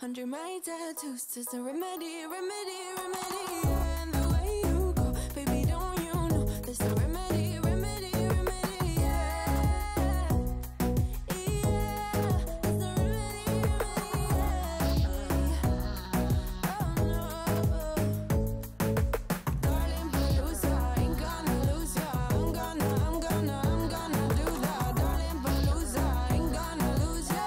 Under my tattoos, just a remedy, remedy, remedy. And the way you go, baby, don't you know? There's a remedy, remedy, remedy. Yeah, yeah. There's a remedy, remedy. Oh no, darling, Palooza, ain't gonna lose ya. I'm gonna do that. Darling, Palooza, ain't gonna lose ya.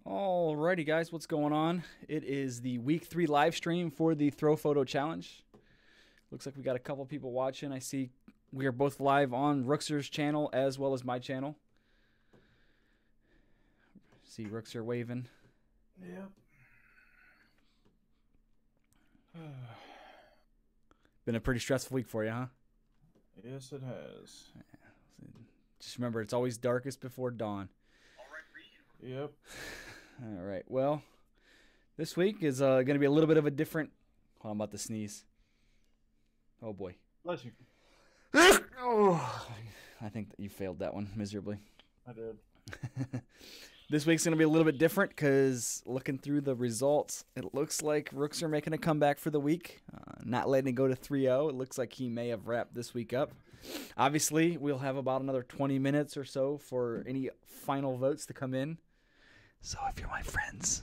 Alrighty guys, what's going on? It is the week 3 live stream for the ThRoPhoto challenge. Looks like we got a couple people watching. I see we are both live on Rookser's channel as well as my channel. See Rookser waving. Yep. Been a pretty stressful week for you, huh? Yes, it has. Just remember, it's always darkest before dawn. Yep. All right. Well, this week is going to be a little bit of a different. Hold on, I'm about to sneeze. Oh boy. Bless you. Oh, I think that you failed that one miserably. I did. This week's going to be a little bit different because looking through the results, it looks like Rooks are making a comeback for the week, not letting it go to 3-0. It looks like he may have wrapped this week up. Obviously, we'll have about another 20 minutes or so for any final votes to come in. So if you're my friends,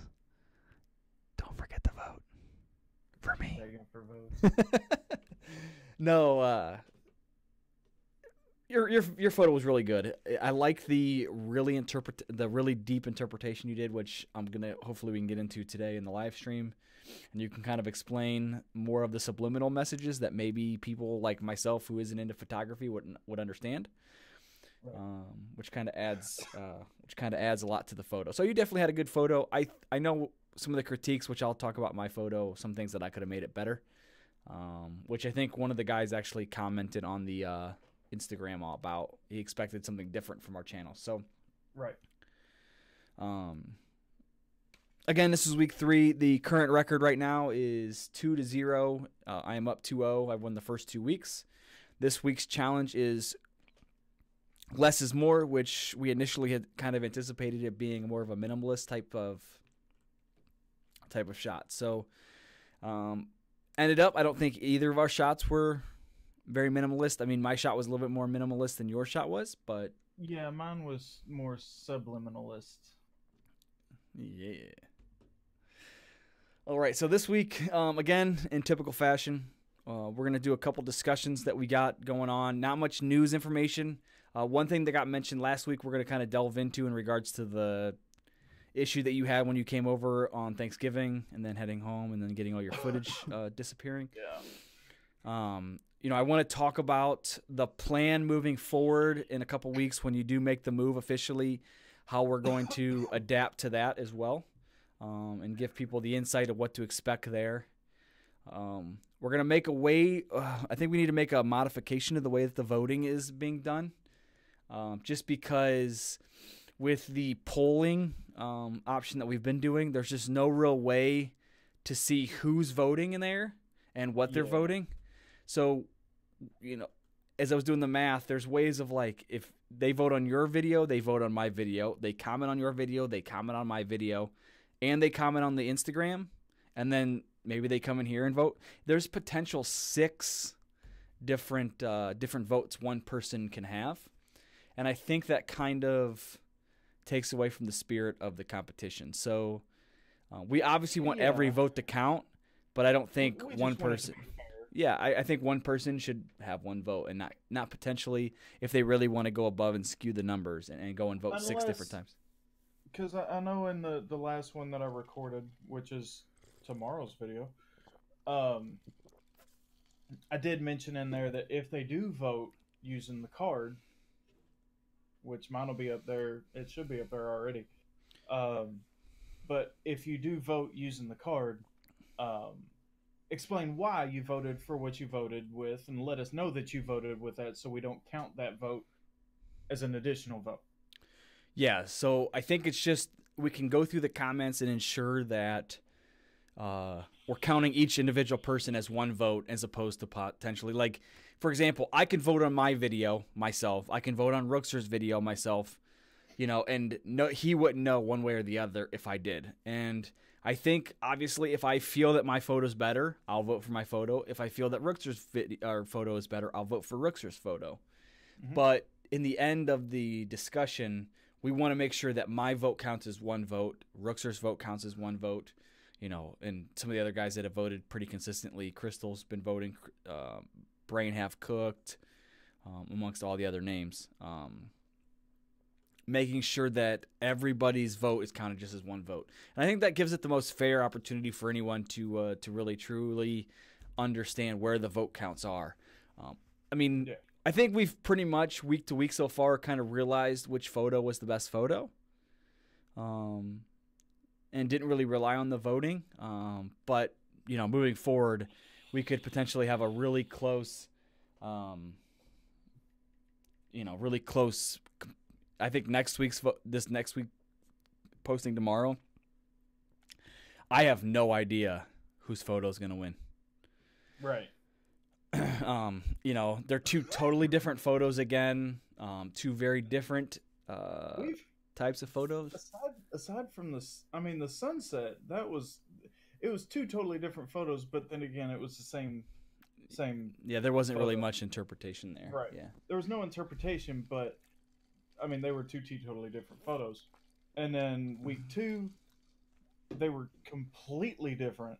don't forget to vote for me. Begging for votes. No, your photo was really good. I like the really deep interpretation you did, which hopefully we can get into today in the live stream, and you can kind of explain more of the subliminal messages that maybe people like myself who isn't into photography would understand. Which kind of adds a lot to the photo. So you definitely had a good photo. I know some of the critiques, which I'll talk about my photo, some things that I could have made it better, which I think one of the guys actually commented on the Instagram all about. He expected something different from our channel. So, Right. Again, this is week 3. The current record right now is 2-0. I am up 2-0. I've won the first 2 weeks. This week's challenge is less is more, which we initially had kind of anticipated it being more of a minimalist type of shot. So, ended up, I don't think either of our shots were very minimalist. I mean, my shot was a little bit more minimalist than your shot was, but Yeah, mine was more subliminalist. yeah. All right, so this week, again, in typical fashion, we're going to do a couple discussions that we got going on. Not much news information. One thing that got mentioned last week we're going to kind of delve into in regards to the issue that you had when you came over on Thanksgiving and then heading home and then getting all your footage disappearing. Yeah. I want to talk about the plan moving forward in a couple weeks when you do make the move officially, how we're going to adapt to that as well, and give people the insight of what to expect there. We're going to make I think we need to make a modification to the way that the voting is being done, just because with the polling option that we've been doing, there's just no real way to see who's voting in there and what they're voting. So, as I was doing the math, there's ways of like, if they vote on your video, they vote on my video, they comment on your video, they comment on my video, and they comment on the Instagram, and then maybe they come in here and vote. There's potential 6 different votes one person can have. And I think that kind of takes away from the spirit of the competition. So we obviously want every vote to count, but I don't think one person. Yeah, I think one person should have one vote, and not potentially if they really want to go above and skew the numbers and go and vote 6 different times. Because I know in the last one that I recorded, which is tomorrow's video, I did mention in there that if they do vote using the card, which mine will be up there, it should be up there already. But if you do vote using the card, explain why you voted for what you voted with, and let us know that you voted with that, so we don't count that vote as an additional vote. Yeah, so I think it's just we can go through the comments and ensure that we're counting each individual person as one vote as opposed to potentially, like, for example, I can vote on my video myself. I can vote on Rookster's video myself, and he wouldn't know one way or the other if I did. And I think, obviously, if I feel that my photo's better, I'll vote for my photo. If I feel that Rookster's photo is better, I'll vote for Rookster's photo. Mm-hmm. But in the end of the discussion, we want to make sure that my vote counts as one vote, Rookster's vote counts as one vote, and some of the other guys that have voted pretty consistently. Crystal's been voting, Brain Half Cooked, amongst all the other names. Making sure that everybody's vote is counted just as one vote. And I think that gives it the most fair opportunity for anyone to really, truly understand where the vote counts are. I think we've pretty much week to week so far kind of realized which photo was the best photo, and didn't really rely on the voting. But, moving forward, we could potentially have a really close, really close. I think next week posting tomorrow, I have no idea whose photo is going to win. Right. They're 2 totally different photos again, 2 very different types of photos. Aside from the sunset, it was 2 totally different photos, but then again, it was the same. Yeah, there wasn't photo. Really much interpretation there. Right. Yeah. There was no interpretation, but they were 2 totally different photos. And then week 2, they were completely different.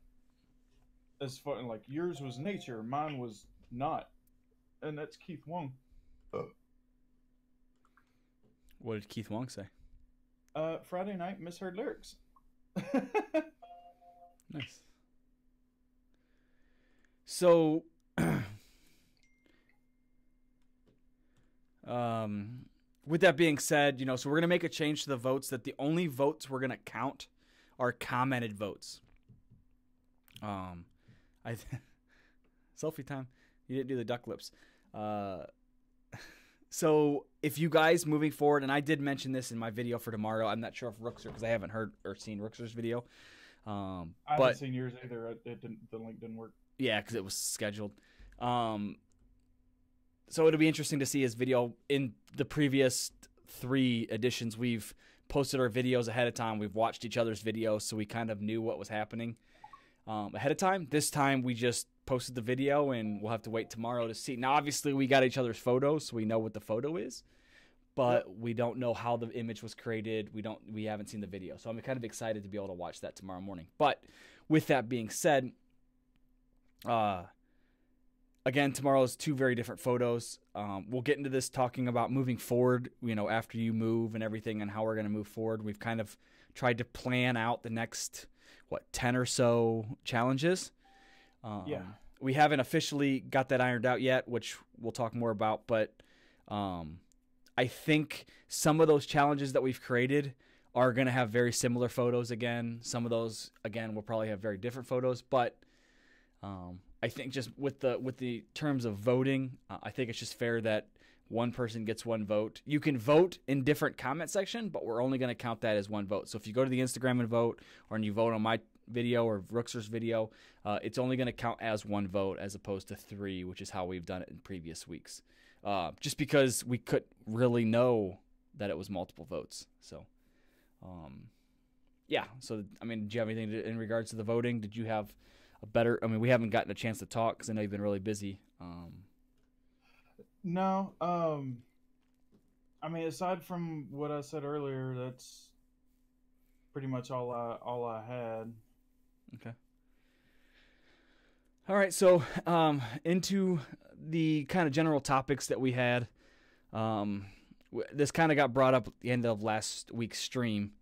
As far like yours was nature, mine was not, and that's Keith Wong. What did Keith Wong say? Friday night misheard lyrics. Nice. So, with that being said, so we're gonna make a change to the votes that the only votes we're gonna count are commented votes. Selfie time. You didn't do the duck lips. So if you guys moving forward, and I did mention this in my video for tomorrow. I'm not sure if Rookser, because I haven't heard or seen Rookser's video. I haven't seen yours either. The link didn't work. Yeah, because it was scheduled. So it'll be interesting to see his video. In the previous 3 editions, we've posted our videos ahead of time. We've watched each other's videos, so we kind of knew what was happening ahead of time. This time, we just posted the video, and we'll have to wait tomorrow to see. Now, obviously, we got each other's photos, so we know what the photo is, but we don't know how the image was created. We haven't seen the video, so I'm kind of excited to be able to watch that tomorrow morning. But with that being said, again, tomorrow's 2 very different photos. We'll get into this talking about moving forward, after you move and everything, and how we're going to move forward. We've kind of tried to plan out the next, 10 or so challenges. We haven't officially got that ironed out yet, which we'll talk more about, but I think some of those challenges that we've created are going to have very similar photos again. Some of those, again, will probably have very different photos, but I think just with the terms of voting, I think it's just fair that one person gets 1 vote. You can vote in different comment section, but we're only going to count that as 1 vote. So if you go to the Instagram and vote, or you vote on my video or Rookser's video, it's only going to count as 1 vote as opposed to 3, which is how we've done it in previous weeks. Just because we couldn't really know that it was multiple votes. So, yeah. So, I mean, did you have anything in regards to the voting? Did you have we haven't gotten a chance to talk because I know you've been really busy. No. I mean, aside from what I said earlier, that's pretty much all I had. Okay. All right. So, into the kind of general topics that we had. This kind of got brought up at the end of last week's stream.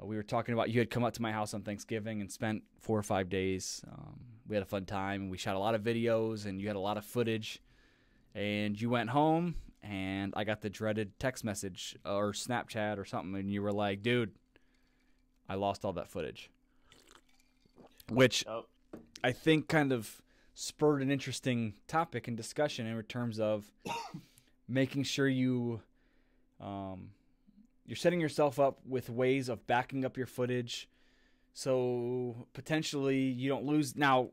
We were talking about you had come up to my house on Thanksgiving and spent 4 or 5 days. We had a fun time. We shot a lot of videos, and you had a lot of footage. And you went home, and I got the dreaded text message or Snapchat or something, and you were like, dude, I lost all that footage. Which I think kind of spurred an interesting topic and discussion in terms of making sure you're setting yourself up with ways of backing up your footage so potentially you don't lose. Now,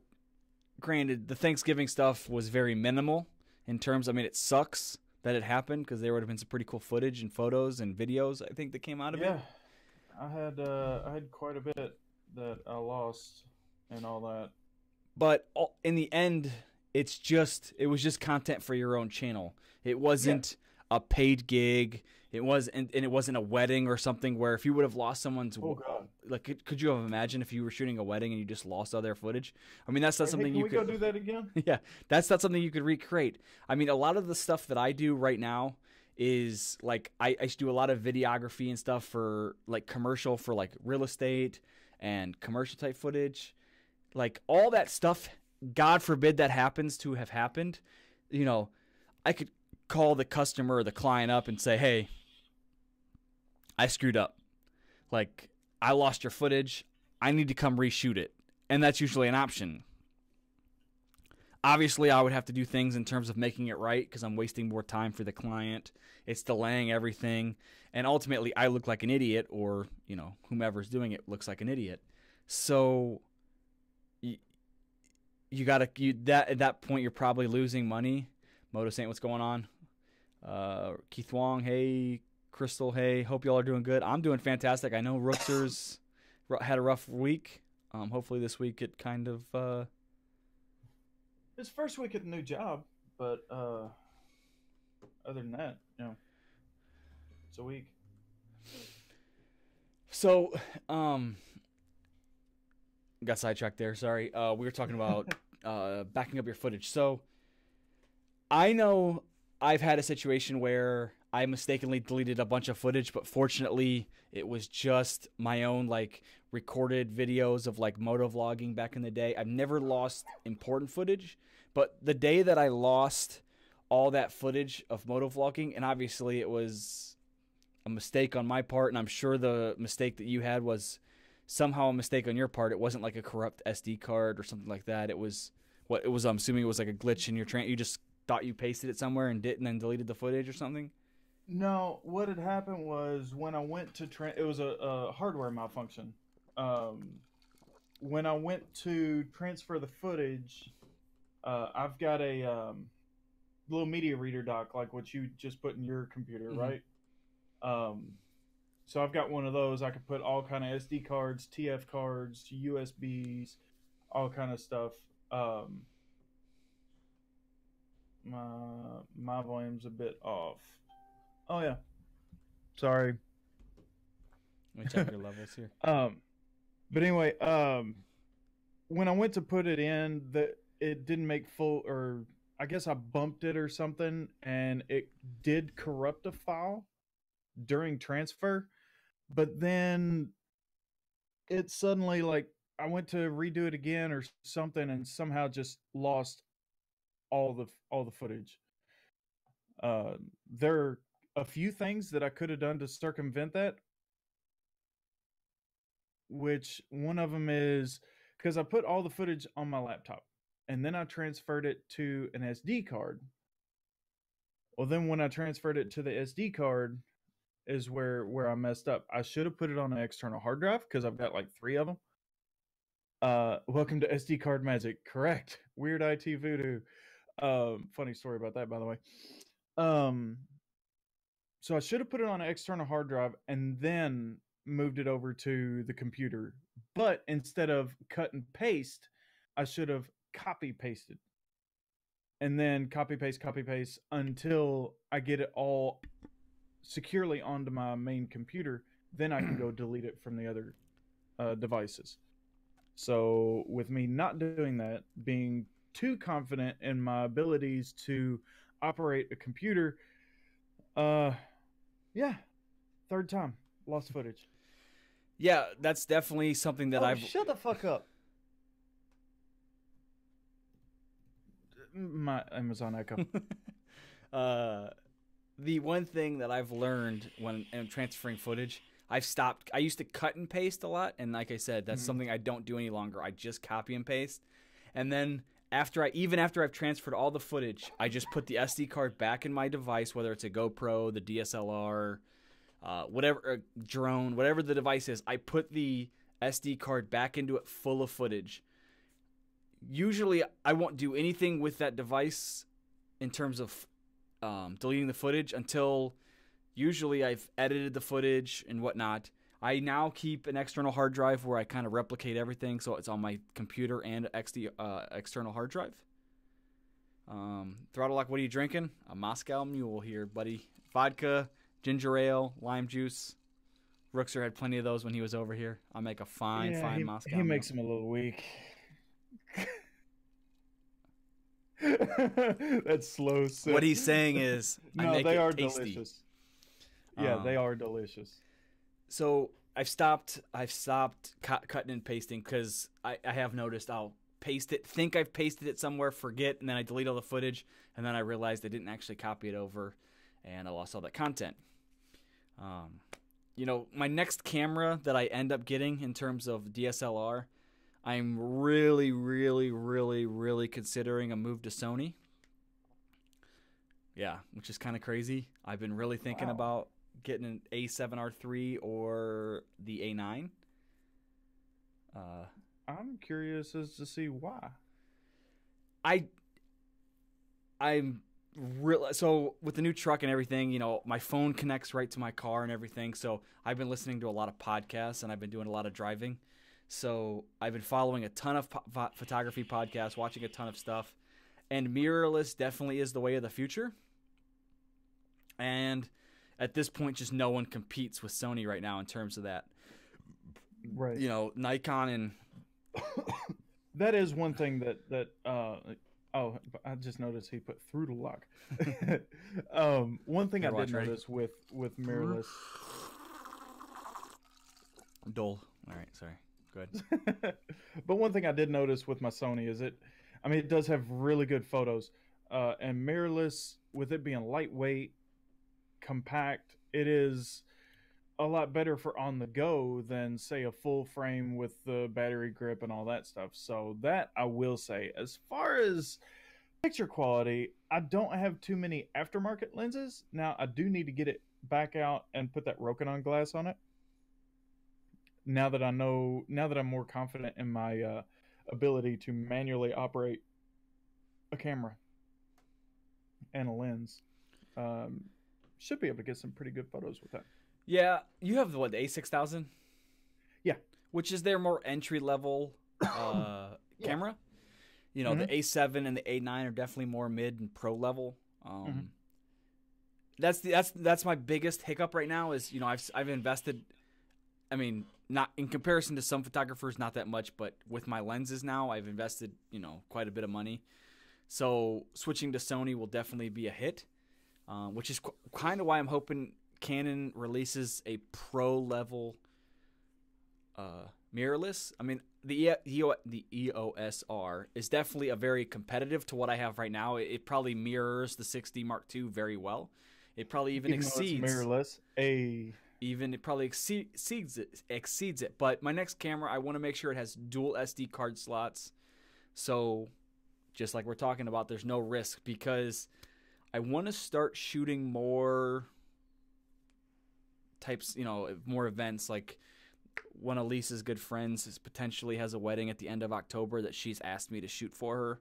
granted, the Thanksgiving stuff was very minimal in terms, I mean, it sucks that it happened because there would have been some pretty cool footage and photos and videos, I think, that came out of it. Yeah, I had quite a bit that I lost and all that. But in the end, it was just content for your own channel. It wasn't a paid gig. It wasn't a wedding or something where if you would have lost someone's, like, could you have imagined if you were shooting a wedding and you just lost all their footage? I mean, that's not something you could. Can we go do that again? Yeah, that's not something you could recreate. I mean, a lot of the stuff that I do right now is like I do a lot of videography and stuff for like commercial for like real estate and commercial type footage. Like all that stuff, God forbid that happens to have happened. I could call the customer or the client up and say, hey, I screwed up. Like, I lost your footage. I need to come reshoot it. And that's usually an option. Obviously, I would have to do things in terms of making it right because I'm wasting more time for the client. It's delaying everything. And ultimately, I look like an idiot or, whomever's doing it looks like an idiot. So at that point, you're probably losing money. Moto Saint, what's going on? Keith Wong, hey. Crystal, hey. Hope y'all are doing good. I'm doing fantastic. I know Rookser's had a rough week. Hopefully this week it kind of... His first week at the new job, but other than that, it's a week. So, got sidetracked there. Sorry. We were talking about backing up your footage. So, I know I've had a situation where I mistakenly deleted a bunch of footage, but fortunately it was just my own like recorded videos of like moto vlogging back in the day. I've never lost important footage, but the day that I lost all that footage of moto vlogging, and obviously it was a mistake on my part, and I'm sure the mistake that you had was somehow a mistake on your part. It wasn't like a corrupt SD card or something like that. It was what it was. I'm assuming it was like a glitch in your you just thought you pasted it somewhere and didn't, and then deleted the footage or something. No, what had happened was when I went to it was a hardware malfunction. When I went to transfer the footage, I've got a little media reader dock like what you just put in your computer, Mhm. right? So I've got one of those. I could put all kind of SD cards, TF cards, USBs, all kind of stuff. My volume's a bit off. Oh yeah, sorry. Let me check your levels here. But anyway, when I went to put it in, it didn't make full, or I guess I bumped it or something, and it did corrupt a file during transfer. But then it suddenly, like, I went to redo it again or something, and somehow just lost all the footage. There are a few things that I could have done to circumvent that, which one of them is because I put all the footage on my laptop and then I transferred it to an SD card. Well, then when I transferred it to the SD card is where I messed up. I should have put it on an external hard drive because I've got like 3 of them. Welcome to SD card magic. Correct. Weird IT voodoo. Funny story about that, by the way. So I should have put it on an external hard drive and then moved it over to the computer. But instead of cut and paste, I should have copy pasted. And then copy paste until I get it all securely onto my main computer. Then I can go delete it from the other devices. So with me not doing that, being too confident in my abilities to operate a computer, yeah, third time lost footage. Yeah, that's definitely something that I've. Shut the fuck up. My Amazon Echo. The one thing that I've learned when I'm transferring footage, I've stopped. I used to cut and paste a lot, and like I said, that's something I don't do any longer. I just copy and paste, and then after I've transferred all the footage, I just put the SD card back in my device, whether it's a GoPro, the DSLR, whatever, drone, whatever the device is. I put the SD card back into it full of footage. Usually, I won't do anything with that device in terms of deleting the footage until usually I've edited the footage and whatnot. I now keep an external hard drive where I kind of replicate everything, so it's on my computer and external hard drive. Throttle Lock, what are you drinking? A Moscow Mule here, buddy. Vodka, ginger ale, lime juice. Rookser had plenty of those when he was over here. I'll make a fine Moscow He Mule. makes them a little weak. That's slow sip. What he's saying is, I make they it are tasty. delicious. Yeah, they are delicious. So I've stopped cutting and pasting because I have noticed I'll paste it, think I've pasted it somewhere, forget, and then I delete all the footage, and then I realized I didn't actually copy it over, and I lost all that content. My next camera that I end up getting in terms of DSLR, I'm really, really, really, really considering a move to Sony. Yeah, which is kind of crazy. I've been really thinking about getting an A7R3 or the A9. I'm curious as to see why. I'm real. So with the new truck and everything, my phone connects right to my car and everything. So I've been listening to a lot of podcasts and I've been doing a lot of driving. So I've been following a ton of photography podcasts, watching a ton of stuff, and mirrorless definitely is the way of the future. And at this point, just no one competes with Sony right now in terms of that. Right. Nikon and that is one thing that I just noticed he put ThRoPhoto lock. One thing I did notice with mirrorless. Dole. All right, sorry. Go ahead. But one thing I did notice with my Sony is it does have really good photos, and mirrorless, with it being lightweight, compact, it is a lot better for on the go than say a full frame with the battery grip and all that stuff. So that I will say. As far as picture quality, I don't have too many aftermarket lenses. Now I do need to get it back out and put that Rokinon glass on it. Now that I'm more confident in my ability to manually operate a camera and a lens, should be able to get some pretty good photos with that. Yeah, you have the A6000? Yeah. Which is their more entry-level camera. You know, the A7 and the A9 are definitely more mid and pro level. That's my biggest hiccup right now is, you know, I've invested, I mean, not in comparison to some photographers, not that much, but with my lenses now, I've invested, you know, quite a bit of money. So switching to Sony will definitely be a hit, which is kind of why I'm hoping Canon releases a pro level mirrorless. I mean, the EOS R is definitely a very competitive to what I have right now. It probably mirrors the 6D Mark II very well. It probably even exceeds mirrorless. It probably exceeds it. But my next camera, I want to make sure it has dual SD card slots. So just like we're talking about, there's no risk because I want to start shooting more types, you know, more events. Like one of Lisa's good friends potentially has a wedding at the end of October that she's asked me to shoot for her.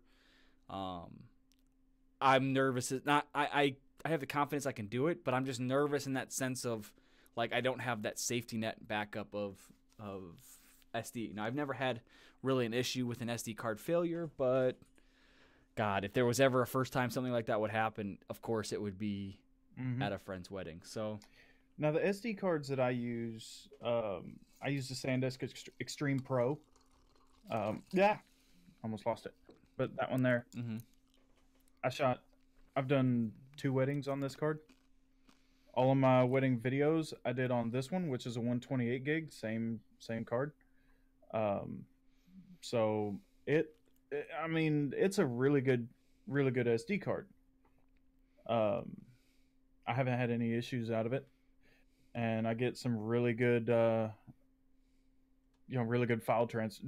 I'm nervous. I have the confidence I can do it, but I'm just nervous in that sense of like I don't have that safety net backup of SD. Now I've never had really an issue with an SD card failure, but God, if there was ever a first time something like that would happen, of course it would be at a friend's wedding. So now the SD cards that I use the SanDisk Extreme Pro. Yeah, almost lost it, but that one there. I've done 2 weddings on this card. All of my wedding videos I did on this one, which is a 128 gig, same card. So I mean, it's a really good SD card. I haven't had any issues out of it, and I get some really good, really good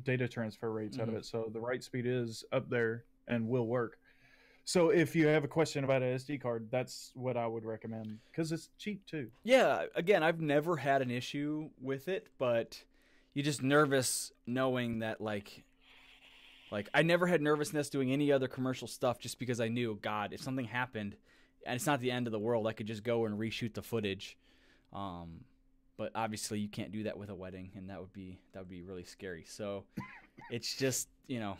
data transfer rates out of it. So the write speed is up there and will work. So if you have a question about an SD card, that's what I would recommend because it's cheap too. Yeah, again, I've never had an issue with it, but you're just nervous knowing that like I never had nervousness doing any other commercial stuff just because I knew, God, if something happened and it's not the end of the world, I could just go and reshoot the footage. But obviously you can't do that with a wedding, and that would be really scary. So it's just, you know,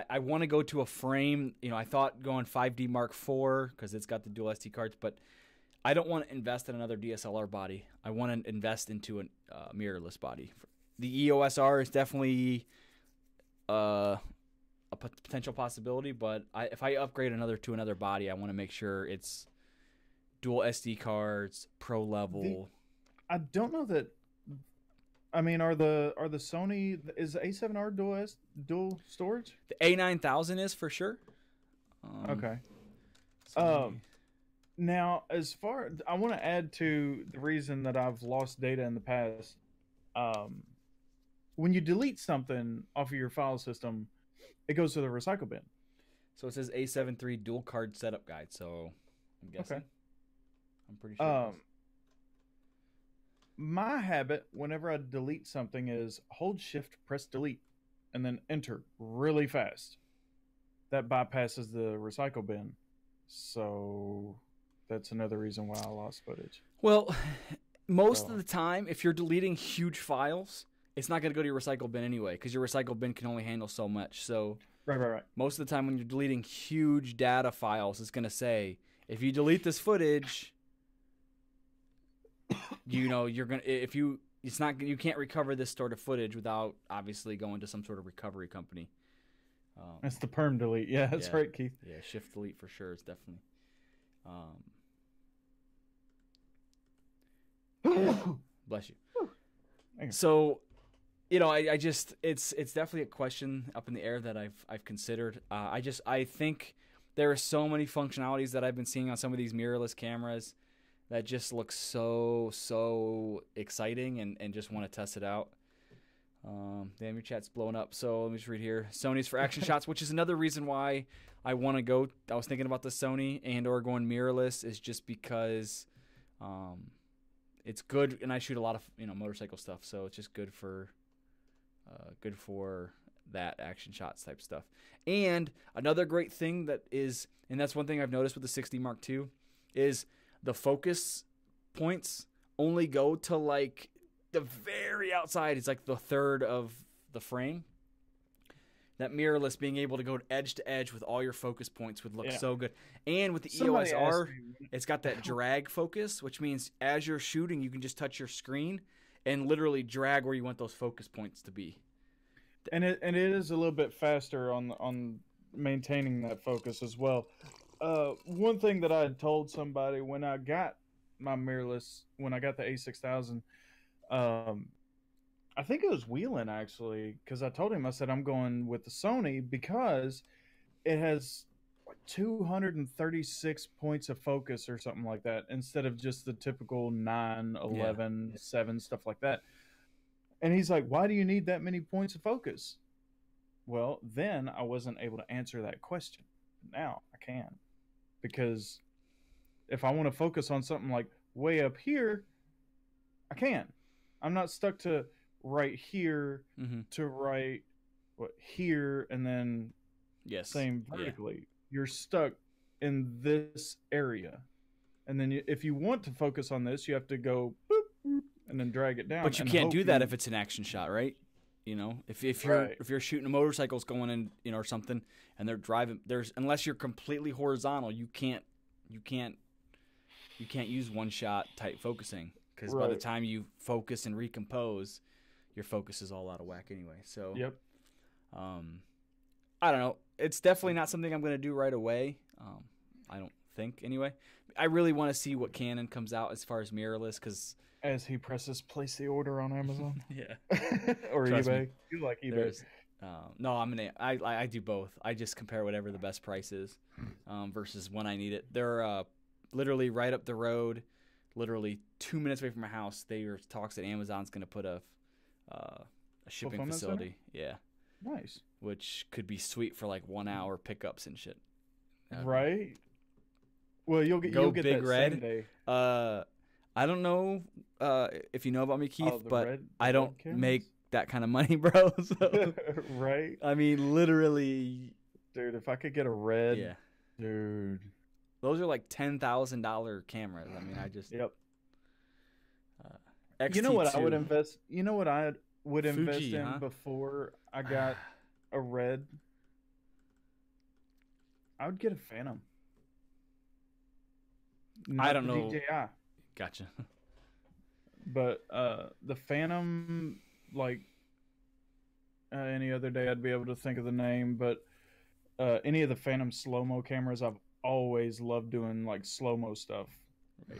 I want to go to a frame. You know, I thought going 5D Mark IV because it's got the dual SD cards, but I don't want to invest in another DSLR body. I want to invest into a mirrorless body. The EOS R is definitely a potential possibility, but if I upgrade to another body, I want to make sure it's dual SD cards, pro level. I don't know that. I mean, are the Sony, is the A7R dual storage? The A9000 is for sure. Okay. Now, I want to add to the reason that I've lost data in the past. When you delete something off of your file system, it goes to the recycle bin. So it says A7 III dual card setup guide. So I'm guessing. Okay. I'm pretty sure. My habit whenever I delete something is hold shift, press delete, and then enter really fast. That bypasses the recycle bin. So that's another reason why I lost footage. Well, most of the time, if you're deleting huge files, it's not going to go to your recycle bin anyway, because your recycle bin can only handle so much. So Right. Most of the time when you're deleting huge data files, it's going to say, if you delete this footage, you know, you can't recover this sort of footage without obviously going to some sort of recovery company. That's the perm delete. Yeah, that's right, Keith. Yeah, shift delete for sure. It's definitely. Bless you. So, you know, I just it's definitely a question up in the air that I've considered. I think there are so many functionalities that I've been seeing on some of these mirrorless cameras that just looks so exciting, and just want to test it out. Damn, your chat's blowing up. So let me just read here. Sony's for action shots, which is another reason why I want to go. I was thinking about the Sony and or going mirrorless, is just because it's good, and I shoot a lot of motorcycle stuff, so it's just good for that action shots type stuff. And another great thing that is, and that's one thing I've noticed with the 60 Mark II, is the focus points only go to like the very outside. It's like the third of the frame. That mirrorless, being able to go edge to edge with all your focus points would look so good. And with the EOS R, it's got that drag focus, which means as you're shooting, you can just touch your screen and literally drag where you want those focus points to be. And it is a little bit faster on maintaining that focus as well. One thing that I had told somebody when I got my mirrorless, when I got the A6000, I think it was Wheelan actually, because I told him, I said, I'm going with the Sony because it has 236 points of focus or something like that, instead of just the typical 9, 11, 7, stuff like that. And he's like, why do you need that many points of focus? Well, then I wasn't able to answer that question. Now I can. Because if I want to focus on something like way up here, I can. I'm not stuck to right here to right here and then same vertically. You're stuck in this area. And then if you want to focus on this, you have to go boop, boop, and then drag it down. But you can't do that if it's an action shot, right? If you're shooting a motorcycles going in, or something, and they're driving, unless you're completely horizontal, you can't use one shot type focusing, because by the time you focus and recompose, your focus is all out of whack anyway. So I don't know. It's definitely not something I'm going to do right away. I don't think anyway. I really want to see what Canon comes out as far as mirrorless, because as he presses place the order on Amazon. Or Trust eBay. me. You like eBay? No, I do both. I just compare whatever the best price is versus when I need it. They're literally right up the road, literally 2 minutes away from my house. There are talks that Amazon's going to put a shipping facility. Yeah. Nice. Which could be sweet for like 1 hour pickups and shit. Right. Well, you'll get Big that Red. same day. I don't know if you know about me, Keith, but I don't cameras? make that kind of money, bro. So, right. I mean, literally, dude. If I could get a red, dude. Those are like $10,000 cameras. I mean, I just XT2. You know what I would invest? You know what I would Fuji, invest in before I got a red? I would get a Phantom. I don't know. DJI. Gotcha. But the Phantom, like any other day, I'd be able to think of the name. But any of the Phantom slow-mo cameras, I've always loved doing like slow-mo stuff. Right.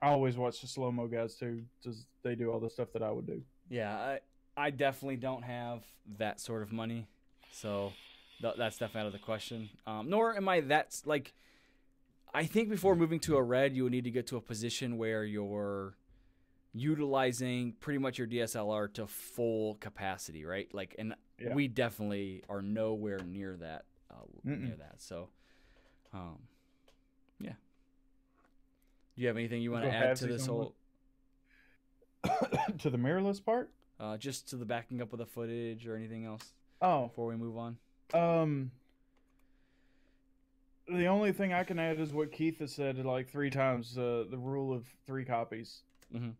I always watch the slow-mo guys too, because they do all the stuff that I would do. Yeah, I definitely don't have that sort of money, so that's definitely out of the question. Nor am I that like. I think before moving to a red, you would need to get to a position where you're utilizing pretty much your DSLR to full capacity, right? Like, and we definitely are nowhere near that. So, yeah. Do you have anything you want to add to this whole? To the mirrorless part? Just to the backing up of the footage or anything else? Oh, before we move on. The only thing I can add is what Keith has said like 3 times: the rule of 3 copies. Mm-hmm.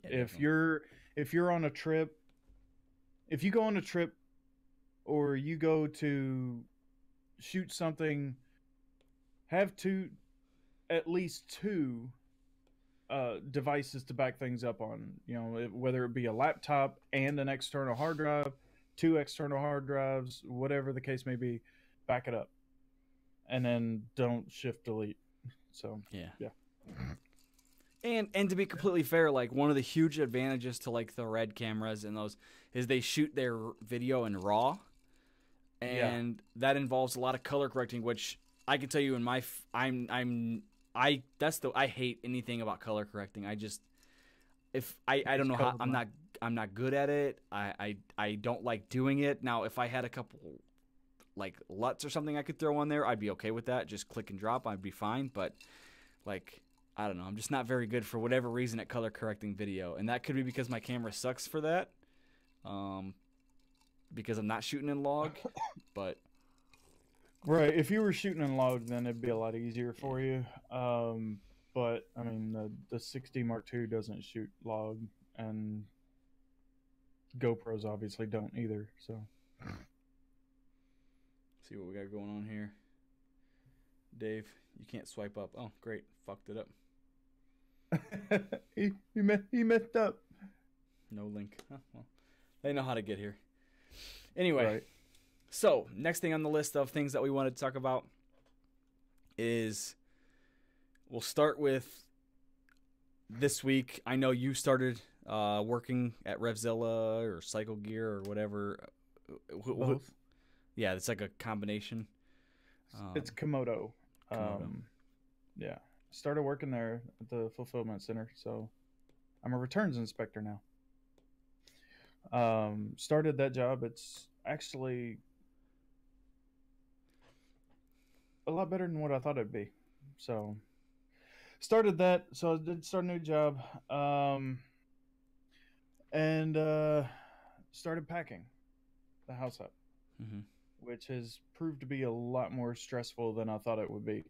Yeah, if you're on a trip, if you go on a trip, or you go to shoot something, have at least two devices to back things up on. You know, whether it be a laptop and an external hard drive, 2 external hard drives, whatever the case may be, back it up. And then don't shift delete. So yeah. And to be completely fair, like one of the huge advantages to like the red cameras and those is they shoot their video in RAW, and that involves a lot of color correcting. Which I can tell you, in my I'm I hate anything about color correcting. I just I don't Just know how colorblind. I'm not good at it. I don't like doing it. Now if I had a couple like LUTs or something I could throw on there, I'd be okay with that. Just click and drop, I'd be fine. But like I don't know, I'm just not very good for whatever reason at color correcting video, and that could be because my camera sucks for that. Because I'm not shooting in log, but Right. If you were shooting in log, then it'd be a lot easier for you. But I mean, the 6D Mark II doesn't shoot log, and GoPros obviously don't either. So see what we got going on here. Dave, you can't swipe up. Oh, great, fucked it up. he messed up. No link. Huh, well, they know how to get here. Anyway, Right. so next thing on the list of things that we wanted to talk about is we'll start with this week. I know you started working at Revzilla or Cycle Gear or whatever. Both. Yeah, it's like a combination. It's Komodo. Komodo. Yeah. Started working there at the fulfillment center, so I'm a returns inspector now. Started that job. It's actually a lot better than what I thought it'd be. So started that. So I did start a new job. And started packing the house up, Mm-hmm. which has proved to be a lot more stressful than I thought it would be.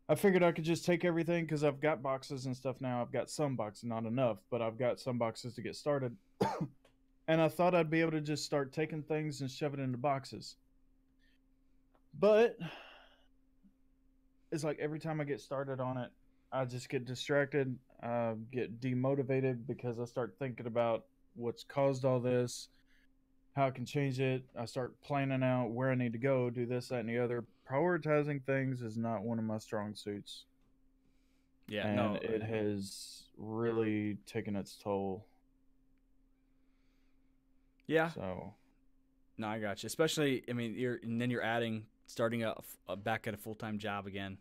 I figured I could just take everything because I've got boxes and stuff now. I've got some boxes, not enough, but I've got some boxes to get started. And I thought I'd be able to just start taking things and shove it into boxes. But it's like every time I get started on it, I just get distracted, get demotivated because I start thinking about what's caused all this, how I can change it. I start planning out where I need to go, do this, that, and the other. Prioritizing things is not one of my strong suits. Yeah, And no, it has really taken its toll. yeah, So, no, I got you. Especially, I mean, you're adding starting a back at a full time job again.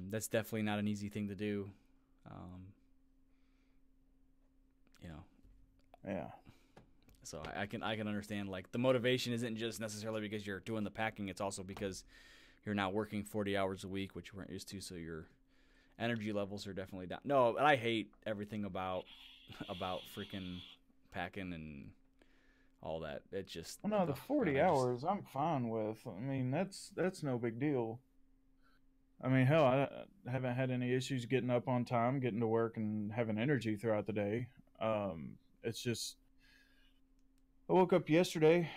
That's definitely not an easy thing to do. You know, yeah. so I can understand like the motivation isn't just necessarily because you're doing the packing. It's also because you're now working 40 hours a week, which you weren't used to. So your energy levels are definitely down. No, I hate everything about freaking packing and all that. It just Well, no, the ugh, 40 God, I just- hours I'm fine with. I mean, that's no big deal. I mean, hell, I haven't had any issues getting up on time, getting to work, and having energy throughout the day. It's just I woke up yesterday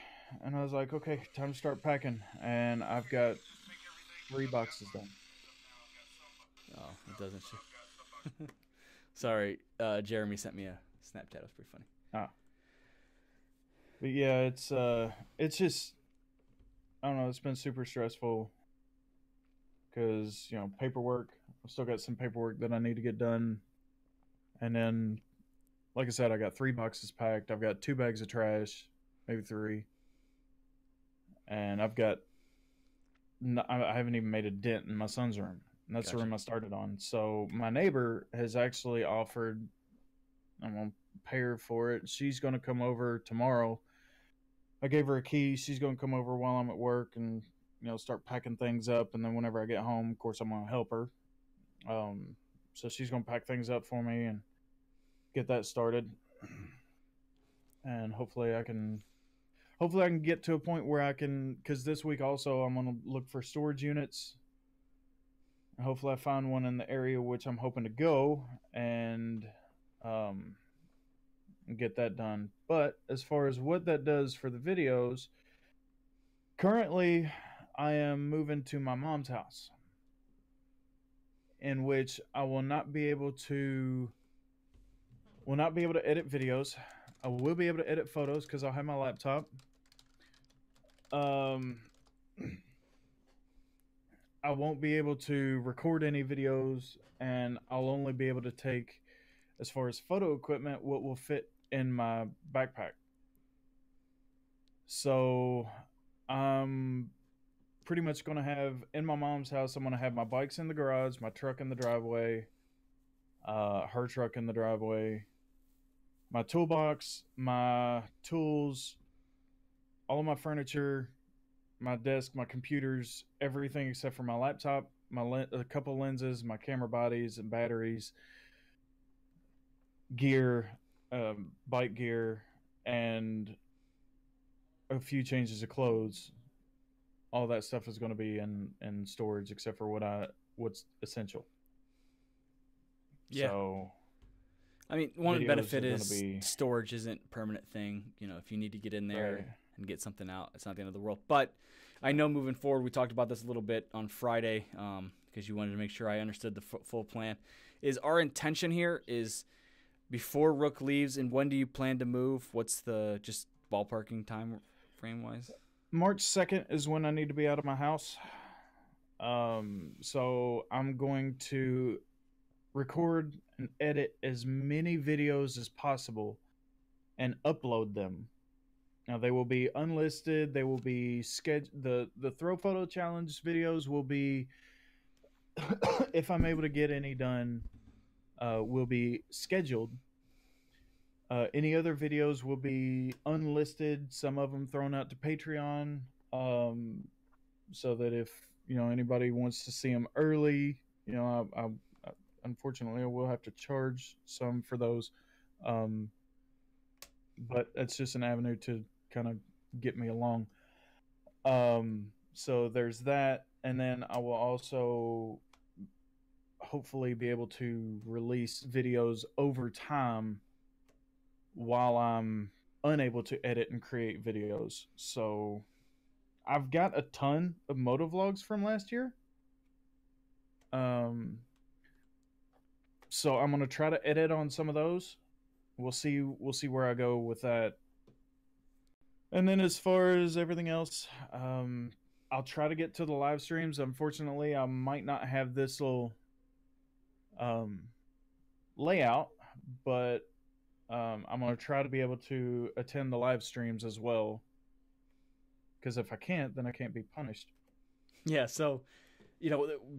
and I was like, okay, time to start packing, and I've got 3 boxes done. Oh, it doesn't. Sorry, Jeremy sent me a Snapchat. It was pretty funny. But yeah, it's just I don't know. It's been super stressful because paperwork. I've still got some paperwork that I need to get done, and then, like I said, I got 3 boxes packed. I've got 2 bags of trash, maybe 3, and I've got. I haven't even made a dent in my son's room, and that's the Gotcha. room I started on. So my neighbor has actually offered. I'm gonna pay her for it. She's gonna come over tomorrow. I gave her a key. She's gonna come over while I'm at work and start packing things up. And then whenever I get home, of course, I'm gonna help her. So she's gonna pack things up for me and get that started. And hopefully I can get to a point where I can. Because this week also I'm gonna look for storage units. And hopefully I find one in the area which I'm hoping to go and get that done. But as far as what that does for the videos, currently I am moving to my mom's house, in which I will not be able to edit videos. I will be able to edit photos because I'll have my laptop. I won't be able to record any videos, and I'll only be able to take, as far as photo equipment, what will fit in my backpack. So I'm pretty much going to have in my mom's house. I'm going to have my bikes in the garage, my truck in the driveway, her truck in the driveway, my toolbox, my tools, all of my furniture, my desk, my computers, everything except for my laptop, a couple lenses, my camera bodies and batteries, gear, bike gear, and a few changes of clothes. All that stuff is going to be in storage except for what's essential. Yeah. So, I mean, one videos benefit are gonna is be- storage isn't a permanent thing. You know, if you need to get in there Right. and get something out, it's not the end of the world. But I know moving forward, we talked about this a little bit on Friday because you wanted to make sure I understood the full plan. Is our intention here is before Rook leaves, and when do you plan to move? What's the just ballparking time frame wise? March 2nd is when I need to be out of my house. So I'm going to record and edit as many videos as possible and upload them. Now they will be unlisted. They will be the ThRoPhoto challenge videos will be, if I'm able to get any done, will be scheduled. Any other videos will be unlisted. Some of them thrown out to Patreon, so that if anybody wants to see them early, I unfortunately I will have to charge some for those. But that's just an avenue to kind of get me along. So there's that, and then I will also hopefully be able to release videos over time while I'm unable to edit and create videos. So I've got a ton of motovlogs from last year. So I'm going to try to edit on some of those. We'll see where I go with that. And then as far as everything else, I'll try to get to the live streams. Unfortunately, I might not have this little layout, but I'm going to try to be able to attend the live streams as well. Because if I can't, then I can't be punished. Yeah, so,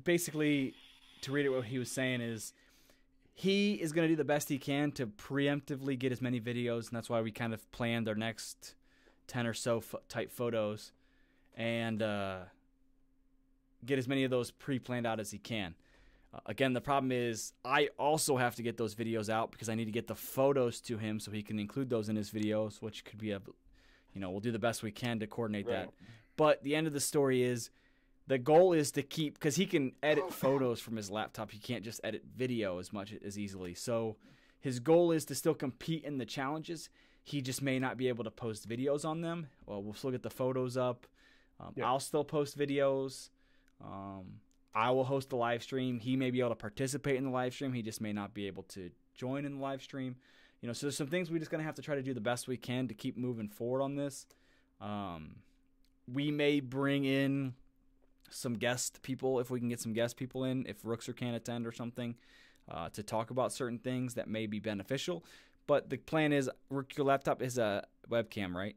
basically, to read it, what he was saying is he is going to do the best he can to preemptively get as many videos, and that's why we kind of planned our next 10 or so type photos and get as many of those pre-planned out as he can. Again, the problem is I also have to get those videos out because I need to get the photos to him so he can include those in his videos, which could be we'll do the best we can to coordinate that. But the end of the story is the goal is to keep, because he can edit photos from his laptop. He can't just edit video as much as easily. So his goal is to still compete in the challenges. He just may not be able to post videos on them. Well, we'll still get the photos up. I'll still post videos. I will host the live stream. He may be able to participate in the live stream. He just may not be able to join in the live stream. So there's some things we're just going to have to try to do the best we can to keep moving forward on this. We may bring in some guest people if we can get some guest people in, if Rookser can't attend or something, to talk about certain things that may be beneficial. But the plan is, Rook, your laptop is a webcam, right?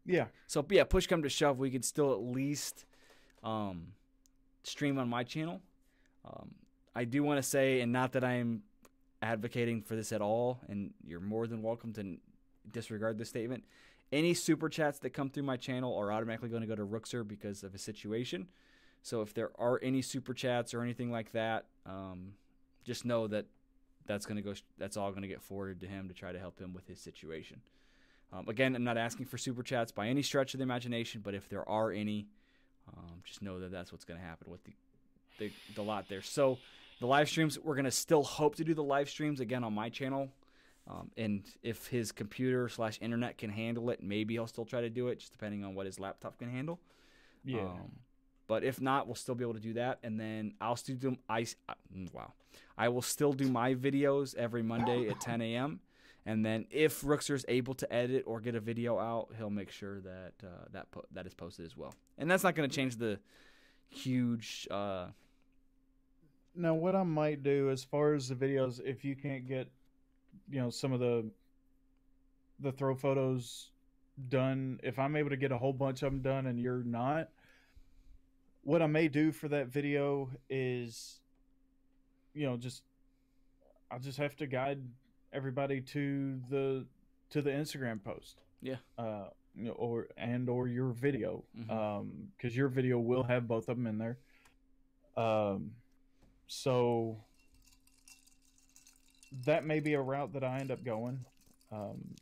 Yeah. So, yeah, push come to shove, we could still at least stream on my channel. I do want to say, and not that I'm advocating for this at all, and you're more than welcome to disregard this statement, any super chats that come through my channel are automatically going to go to Rookser because of his situation. So if there are any super chats or anything like that, just know that that's all going to get forwarded to him to try to help him with his situation. Again, I'm not asking for super chats by any stretch of the imagination, but if there are any, just know that that's what's going to happen with the lot there. So the live streams, we're going to still hope to do the live streams again on my channel. And if his computer / internet can handle it, maybe he'll still try to do it, just depending on what his laptop can handle. Yeah. But if not, we'll still be able to do that. And then I will still do my videos every Monday at 10 a.m. And then if Rookser is able to edit or get a video out, he'll make sure that that is posted as well. And that's not going to change the huge. Now, what I might do as far as the videos, if you can't get, some of the ThRoPhotos done, if I'm able to get a whole bunch of them done and you're not, what I may do for that video is, just I'll just have to guide everybody to the Instagram post. Yeah. Or your video, Mhm. because your video will have both of them in there. So that may be a route that I end up going.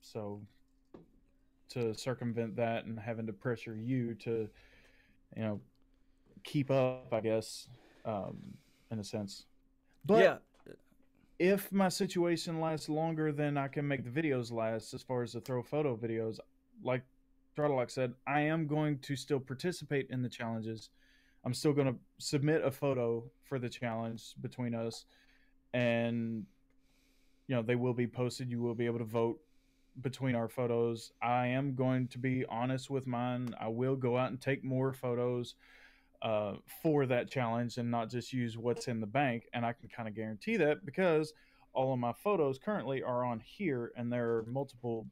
So to circumvent that and having to pressure you to, keep up, I guess, in a sense. But Yeah. if my situation lasts longer than I can make the videos last, as far as the ThRoPhoto videos, like ThRoPhoto said, I am going to still participate in the challenges. I'm still going to submit a photo for the challenge between us, and they will be posted. You will be able to vote between our photos. I am going to be honest with mine. I will go out and take more photos for that challenge and not just use what's in the bank. And I can kind of guarantee that because all of my photos currently are on here, and there are multiple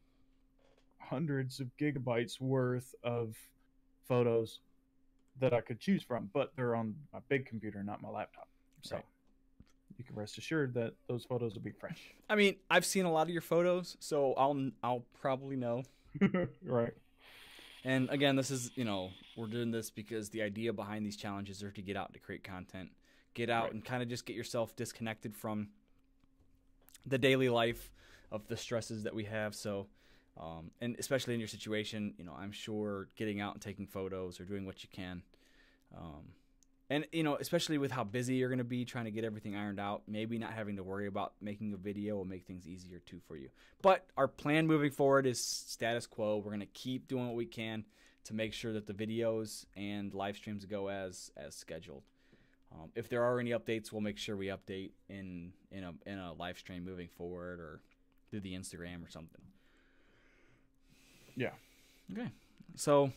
hundreds of gigabytes worth of photos that I could choose from, but they're on my big computer, not my laptop. So Right. you can rest assured that those photos will be fresh. I mean, I've seen a lot of your photos, so I'll probably know. Right. And again, this is, we're doing this because the idea behind these challenges are to get out, to create content, get out Right. and kind of just get yourself disconnected from the daily life of the stresses that we have. So, and especially in your situation, I'm sure getting out and taking photos or doing what you can. And, especially with how busy you're going to be trying to get everything ironed out, maybe not having to worry about making a video will make things easier too for you. But our plan moving forward is status quo. We're going to keep doing what we can to make sure that the videos and live streams go as scheduled. If there are any updates, we'll make sure we update in a live stream moving forward or through the Instagram or something. Yeah. Okay. So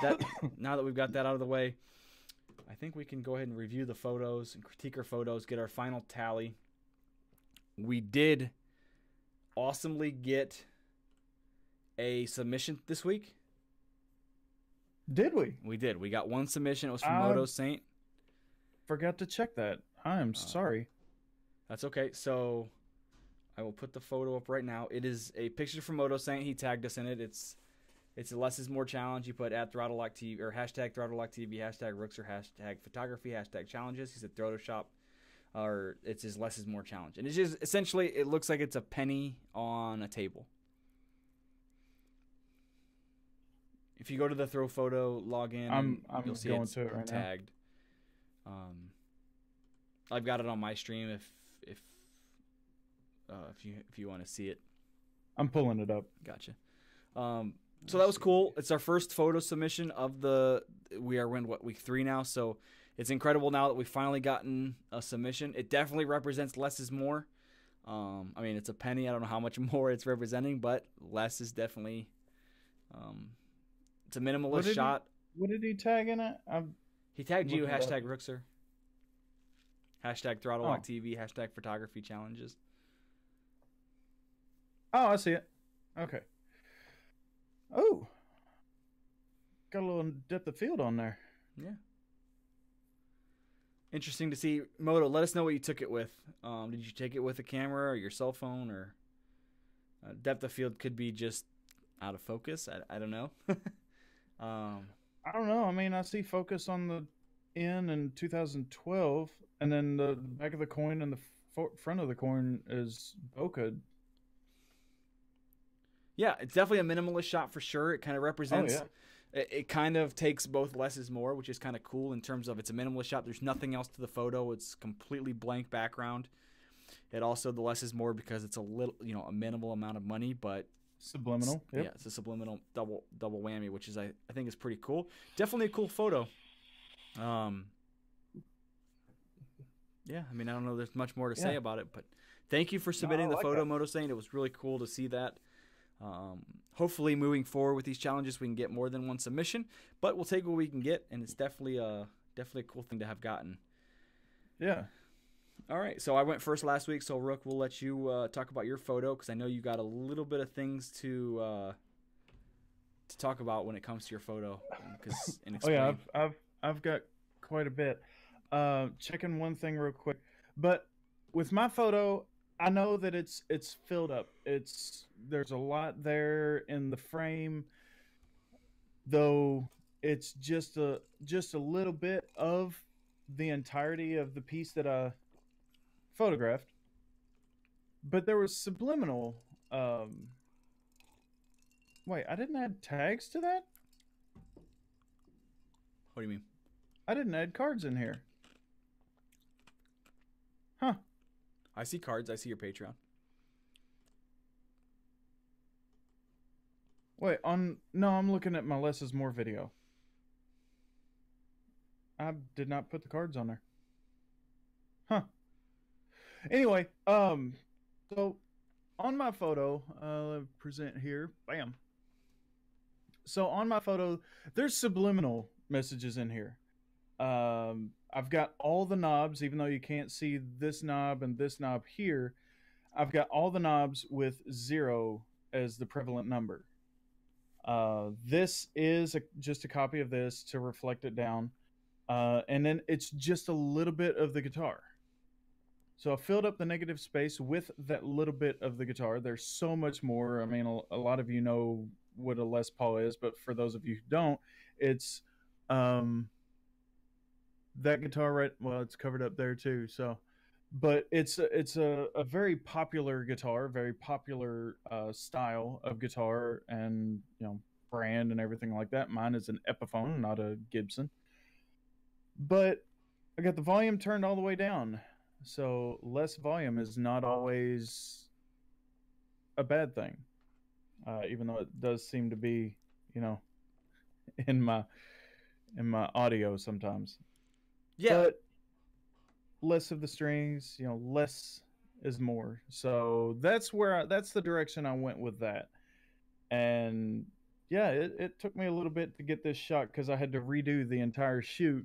that now that we've got that out of the way, I think we can go ahead and review the photos and critique our photos, get our final tally. We did awesomely get a submission this week. Did we? We did. We got one submission. It was from Uh, Moto Saint. Forgot to check that. I am sorry. That's okay. So I will put the photo up right now. It is a picture from Moto Saint. He tagged us in it. It's a less is more challenge. You put at @ThrottleLockTV or hashtag #ThrottleLockTV, hashtag Rooks or hashtag photography, hashtag challenges. He's at Photoshop, or it's his less is more challenge. And it's just essentially, it looks like it's a penny on a table. If you go to the ThRoPhoto login, I'm you'll see going it's to it right now. tagged. I've got it on my stream if you want to see it. I'm pulling it up. Gotcha. So that was cool. It's our first photo submission of we are in week 3 now, so it's incredible now that we've finally gotten a submission. It definitely represents less is more. I mean, it's a penny. I don't know how much more it's representing, but less is definitely it's a minimalist shot. What did he tag in it? He tagged you, looking it up. hashtag Rookser, hashtag ThrottleLockTV, hashtag photography challenges. Oh, I see it. Okay. Oh. Got a little depth of field on there. Yeah. Interesting to see. Moto, let us know what you took it with. Did you take it with a camera or your cell phone, or depth of field could be just out of focus? I don't know. I don't know. I mean, I see focus on the in 2012, and then the back of the coin and the front of the coin is bokeh. Yeah, it's definitely a minimalist shot for sure. It kind of represents. Oh, It kind of takes both less is more, which is kind of cool in terms of it's a minimalist shot. There's nothing else to the photo. It's completely blank background. It also the less is more because it's a little, a minimal amount of money, but Subliminal. yeah, it's a subliminal double whammy, which is I think is pretty cool. Definitely a cool photo. Yeah, I mean I don't know. There's much more to say about it, but thank you for submitting the photo, Moto Saint. It was really cool to see that. Hopefully moving forward with these challenges we can get more than one submission, but we'll take what we can get, and it's definitely a cool thing to have gotten. Yeah. All right, so I went first last week, so Rook, we'll let you talk about your photo because I know you got a little bit of things to talk about when it comes to your photo. Oh yeah, I've got quite a bit. Checking one thing real quick, but with my photo, I know that it's filled up. There's a lot there in the frame, though it's just a little bit of the entirety of the piece that I photographed. But there was subliminal. Wait, I didn't add tags to that? What do you mean? I didn't add cards in here. Huh. I see cards. I see your Patreon. Wait, no, I'm looking at my Less is More video. I did not put the cards on there. Huh. Anyway, so on my photo, let me present here. Bam. So on my photo, there's subliminal messages in here. I've got all the knobs, even though you can't see this knob and this knob here. I've got all the knobs with 0 as the prevalent number. This is just a copy of this to reflect it down. And then it's just a little bit of the guitar. So I filled up the negative space with that little bit of the guitar. There's so much more. I mean, a lot of you know what a Les Paul is, but for those of you who don't, it's that guitar right. Well, it's covered up there too. So, but it's a very popular guitar, very popular style of guitar, and brand and everything like that. Mine is an Epiphone, not a Gibson. But I got the volume turned all the way down. So less volume is not always a bad thing, even though it does seem to be, in my audio sometimes. Yeah. But less of the strings, less is more. So that's the direction I went with that. And yeah, it took me a little bit to get this shot because I had to redo the entire shoot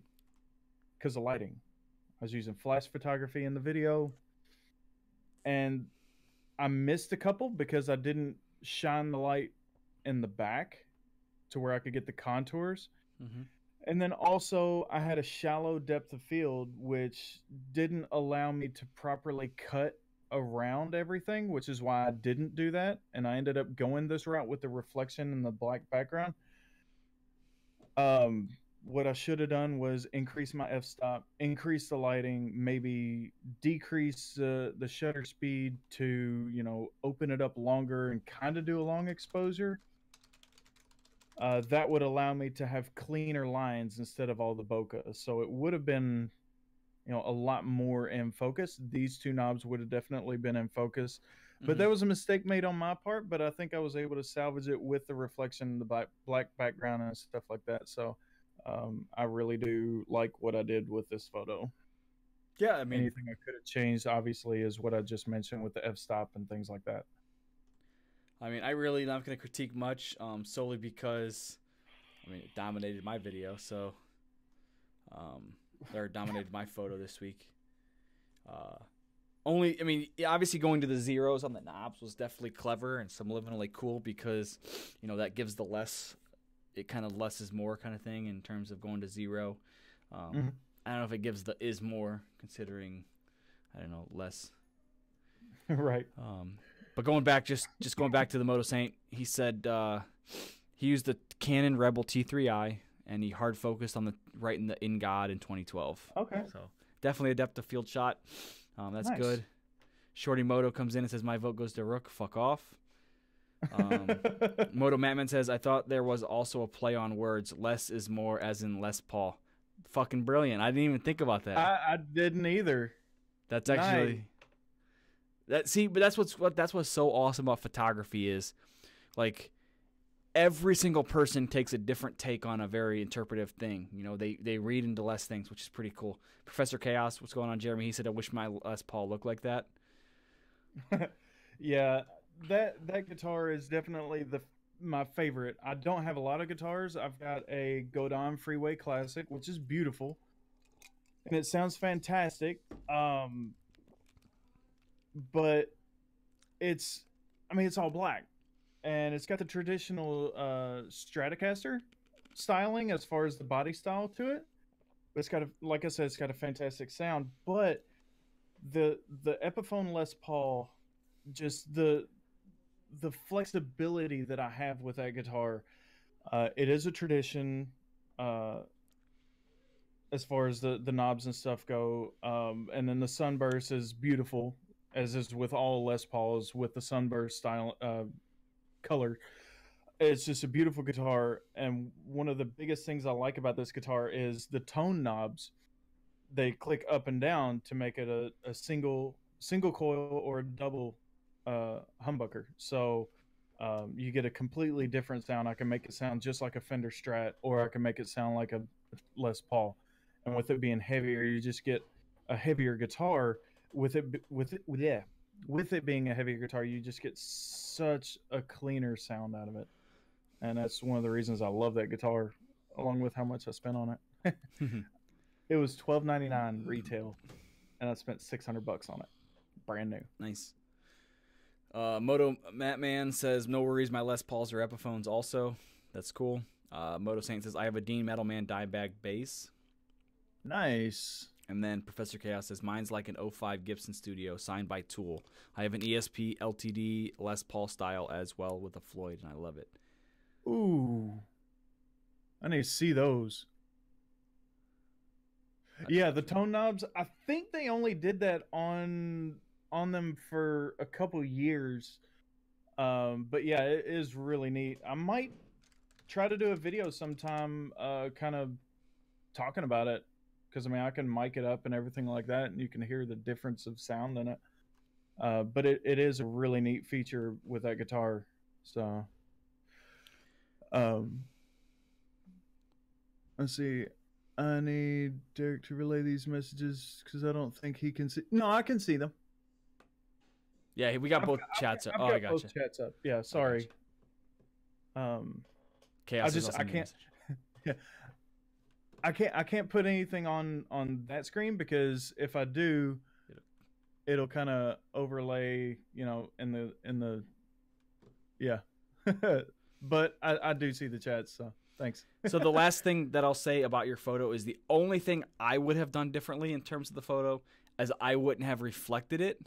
because of lighting. I was using flash photography in the video, and I missed a couple because I didn't shine the light in the back to where I could get the contours. Mm-hmm. And then also I had a shallow depth of field, which didn't allow me to properly cut around everything, which is why I didn't do that. And I ended up going this route with the reflection in the black background. What I should have done was increase my f-stop, increase the lighting, maybe decrease the shutter speed to, open it up longer and kind of do a long exposure. That would allow me to have cleaner lines instead of all the bokeh. So it would have been, a lot more in focus. These two knobs would have definitely been in focus. But there was a mistake made on my part, but I think I was able to salvage it with the reflection, the black background and stuff like that. So I really do like what I did with this photo. Yeah, I mean, anything I could have changed, obviously, is what I just mentioned with the f-stop and things like that. I mean, I really not going to critique much, solely because, it dominated my video, so, or dominated my photo this week. Obviously going to the zeros on the knobs was definitely clever and subliminally cool because, that gives the less, it kind of less is more kind of thing in terms of going to 0. I don't know if it gives the is more considering, I don't know, less. Right. But going back, just going back to the Moto Saint, he said he used the Canon Rebel T3i and he hard focused on the right in the In God in 2012. Okay. So definitely a depth of field shot. That's nice. good. Shorty Moto comes in and says my vote goes to Rook. Fuck off. Moto Matman says I thought there was also a play on words. Less is more, as in Les Paul. Fucking brilliant. I didn't even think about that. I didn't either. That's actually but that's what's so awesome about photography is, like, every single person takes a different take on a very interpretive thing. They read into less things, which is pretty cool. Professor Chaos, what's going on, Jeremy? He said I wish my Les Paul looked like that. Yeah, that guitar is definitely my favorite. I don't have a lot of guitars. I've got a Godin Freeway Classic, which is beautiful, and it sounds fantastic. But it's all black, and it's got the traditional Stratocaster styling as far as the body style to it. It's got a, like I said, it's got a fantastic sound, but the Epiphone Les Paul, just the flexibility that I have with that guitar, it is a tradition, uh, as far as the knobs and stuff go, and then the sunburst is beautiful, as is with all Les Pauls with the sunburst style color. It's just a beautiful guitar, and one of the biggest things I like about this guitar is the tone knobs. They click up and down to make it a single coil or a double humbucker. So you get a completely different sound. I can make it sound just like a Fender Strat, or I can make it sound like a Les Paul. And with it being heavier, you just get a heavier guitar. With it being a heavier guitar, you just get such a cleaner sound out of it. And that's one of the reasons I love that guitar, along with how much I spent on it. It was $12.99 retail, and I spent $600 on it, brand new. Nice. Moto Matt Man says, no worries, my Les Pauls are Epiphones also. That's cool. Moto Saint says, I have a Dean Metal Man Dimebag bass. Nice. And then Professor Chaos says, mine's like an '05 Gibson Studio signed by Tool. I have an ESP LTD Les Paul style as well with a Floyd, and I love it. Ooh. I need to see those. Yeah, the tone knobs, I think they only did that on them for a couple years. But yeah, it is really neat. I might try to do a video sometime kind of talking about it, because I mean, I can mic it up and everything like that, and you can hear the difference of sound in it. But it is a really neat feature with that guitar. So let's see. I need Derek to relay these messages because I don't think he can see. No, I can see them. Yeah, we got both chats up. Oh, I got both chats up. Yeah, sorry. Chaos I can't. Yeah, I can't put anything on that screen, because if I do, it'll kind of overlay, you know, in the yeah. But I do see the chats, so thanks. So the last thing that I'll say about your photo is the only thing I would have done differently in terms of the photo, as I wouldn't have reflected it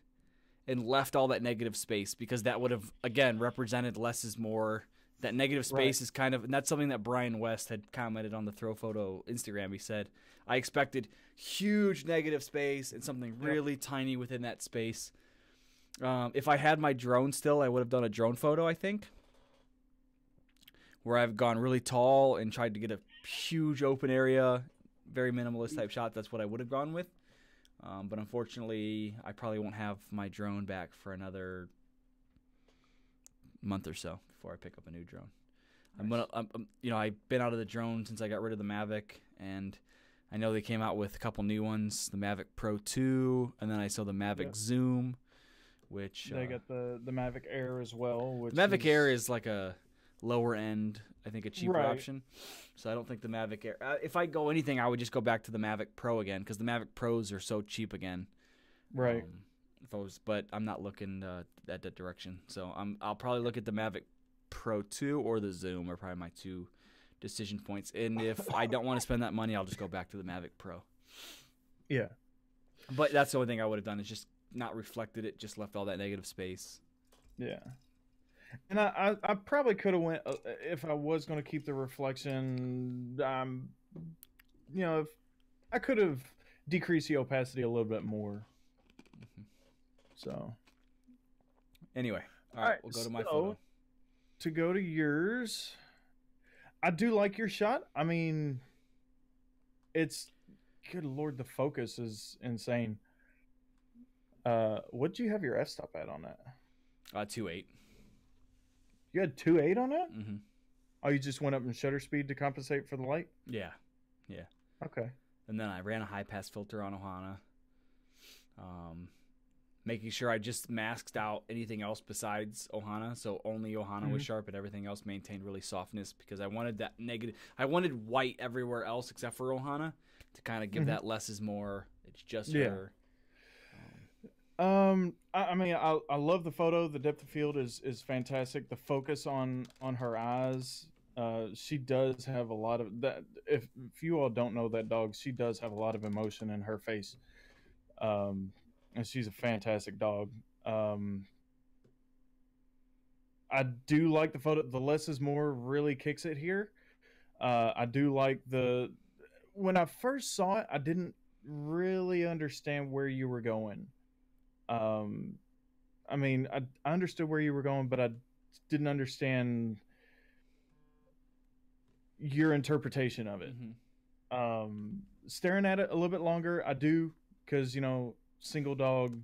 and left all that negative space, because that would have, again, represented less is more. That negative space is kind of, and that's something that Brian West had commented on the ThRoPhoto Instagram. He said, I expected huge negative space and something really tiny within that space. If I had my drone still, I would have done a drone photo, I think, where I've gone really tall and tried to get a huge open area, very minimalist type shot. That's what I would have gone with. But unfortunately, I probably won't have my drone back for another month or so before I pick up a new drone. Nice. I've been out of the drone since I got rid of the Mavic, and I know they came out with a couple new ones, the Mavic Pro 2, and then I saw the Mavic Zoom, which they got the Mavic Air as well. Which the Mavic Air is like a lower end, I think, a cheaper option. So I don't think the Mavic Air. If I go anything, I would just go back to the Mavic Pro again, because the Mavic Pros are so cheap again. Right. But I'm not looking at that direction. So I'll probably look at the Mavic Pro 2 or the Zoom are probably my two decision points. And if I don't want to spend that money, I'll just go back to the Mavic Pro. Yeah. But that's the only thing I would have done, is just not reflected it, just left all that negative space. Yeah. And I probably could have went, if I was going to keep the reflection, if I could have decreased the opacity a little bit more. So anyway, all right, we'll go to my photo. To go to yours, I do like your shot. I mean, it's, good Lord, the focus is insane. What'd you have your f-stop at on that? 2.8. You had 2.8 on it? Mm-hmm. Oh, you just went up in shutter speed to compensate for the light? Yeah. Okay. And then I ran a high pass filter on Ohana, making sure I just masked out anything else besides Ohana, so only Ohana was sharp and everything else maintained really softness, because I wanted that negative. I wanted white everywhere else except for Ohana to kind of give that less is more. It's just her. I mean, I love the photo. The depth of field is fantastic. The focus on her eyes She does have a lot of that. If you all don't know that dog, she does have a lot of emotion in her face, and she's a fantastic dog. Um, I do like the photo. The less is more really kicks it here. I do like the when I first saw it, I didn't really understand where you were going. Um, I mean, I understood where you were going, but I didn't understand your interpretation of it. Staring at it a little bit longer, I do, because single dog,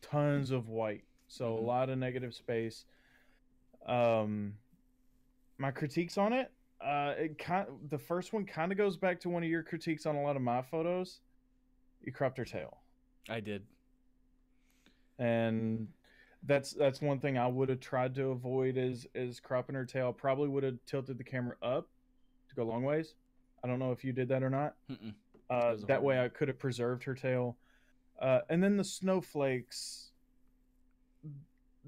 tons of white, so a lot of negative space. My critiques on it, the first one kind of goes back to one of your critiques on a lot of my photos. You cropped her tail. I did. And that's one thing I would have tried to avoid is cropping her tail. Probably would have tilted the camera up to go long ways. I don't know if you did that or not. That way I could have preserved her tail. And then the snowflakes,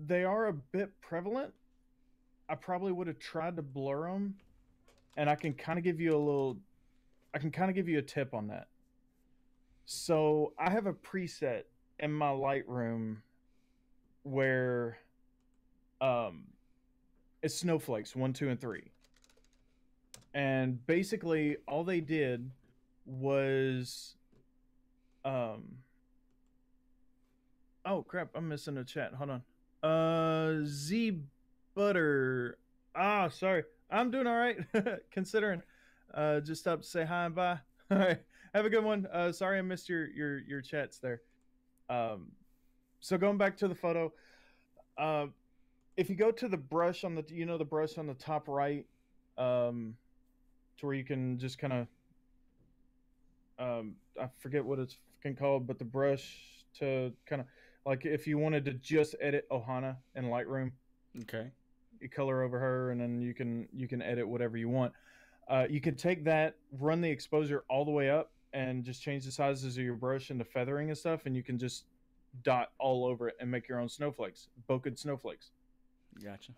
they are a bit prevalent. I probably would have tried to blur them, and I can kind of give you a tip on that. So I have a preset in my Lightroom where it's snowflakes 1, 2, and 3, and basically all they did was oh crap, I'm missing a chat. Hold on. Z Butter. Sorry. I'm doing all right. Considering. Just stopped to say hi and bye. All right. Have a good one. Sorry I missed your chats there. So going back to the photo, if you go to the brush on the brush on the top right, to where you can just kind of, I forget what it's called, but the brush to kind of, like if you wanted to just edit Ohana in Lightroom, okay, you color over her, and then you can edit whatever you want. You can take that, run the exposure all the way up, and just change the sizes of your brush and the feathering and stuff, and you can just dot all over it and make your own snowflakes, bokeh snowflakes. Gotcha.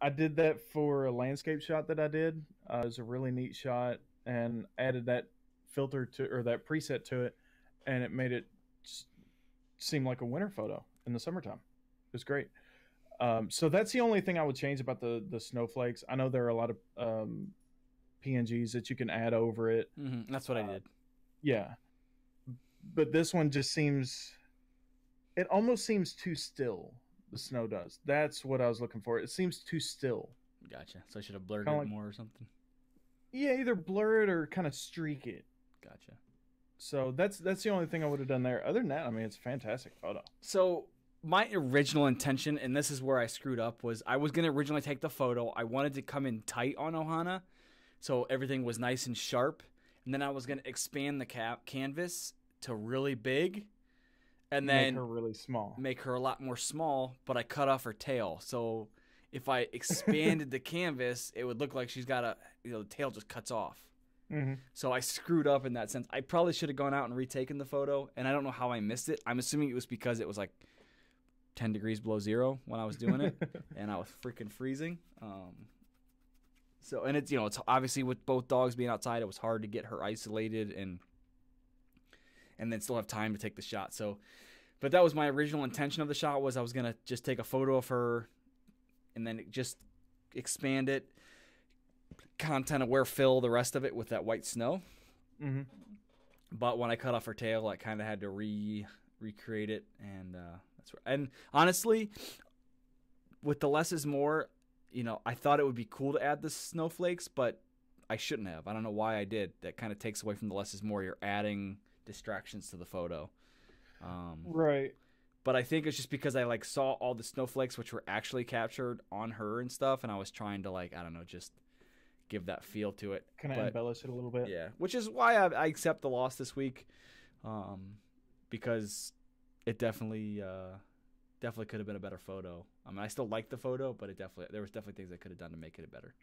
I did that for a landscape shot that I did. It was a really neat shot, and added that filter or that preset to it, and it made it seem like a winter photo in the summertime. It was great. So that's the only thing I would change about the snowflakes. I know there are a lot of PNGs that you can add over it. That's what I did. Yeah, but this one just seems, it almost seems too still. The snow does. That's what I was looking for. It seems too still. Gotcha. So I should have blurred Kinda it more or something. Yeah, either blur it or kind of streak it. Gotcha. So that's the only thing I would have done there. Other than that, I mean, it's a fantastic photo. So my original intention, and this is where I screwed up, was I was going to originally take the photo. I wanted to come in tight on Ohana, so everything was nice and sharp. And then I was going to expand the canvas to really big, and then make her really small. Make her a lot more small, but I cut off her tail. So if I expanded the canvas, it would look like she's got the tail just cuts off. So I screwed up in that sense. I probably should have gone out and retaken the photo, and I don't know how I missed it. I'm assuming it was because it was like 10 degrees below zero when I was doing it, and I was freaking freezing. So, and it's, it's obviously with both dogs being outside, it was hard to get her isolated and then still have time to take the shot. So, but that was my original intention of the shot, was I was going to just take a photo of her and then just expand it, content aware fill the rest of it with that white snow. But when I cut off her tail, I kind of had to recreate it, and that's where. And honestly, with the less is more, I thought it would be cool to add the snowflakes, but I shouldn't have. I don't know why I did. That kind of takes away from the less is more. You're adding distractions to the photo. Right. But I think it's just because I saw all the snowflakes which were actually captured on her and stuff, and I was trying to I don't know, just give that feel to it. Kind of embellish it a little bit. Yeah, which is why I accept the loss this week, because it definitely could have been a better photo. I mean, I still like the photo, but there was definitely things I could have done to make it better.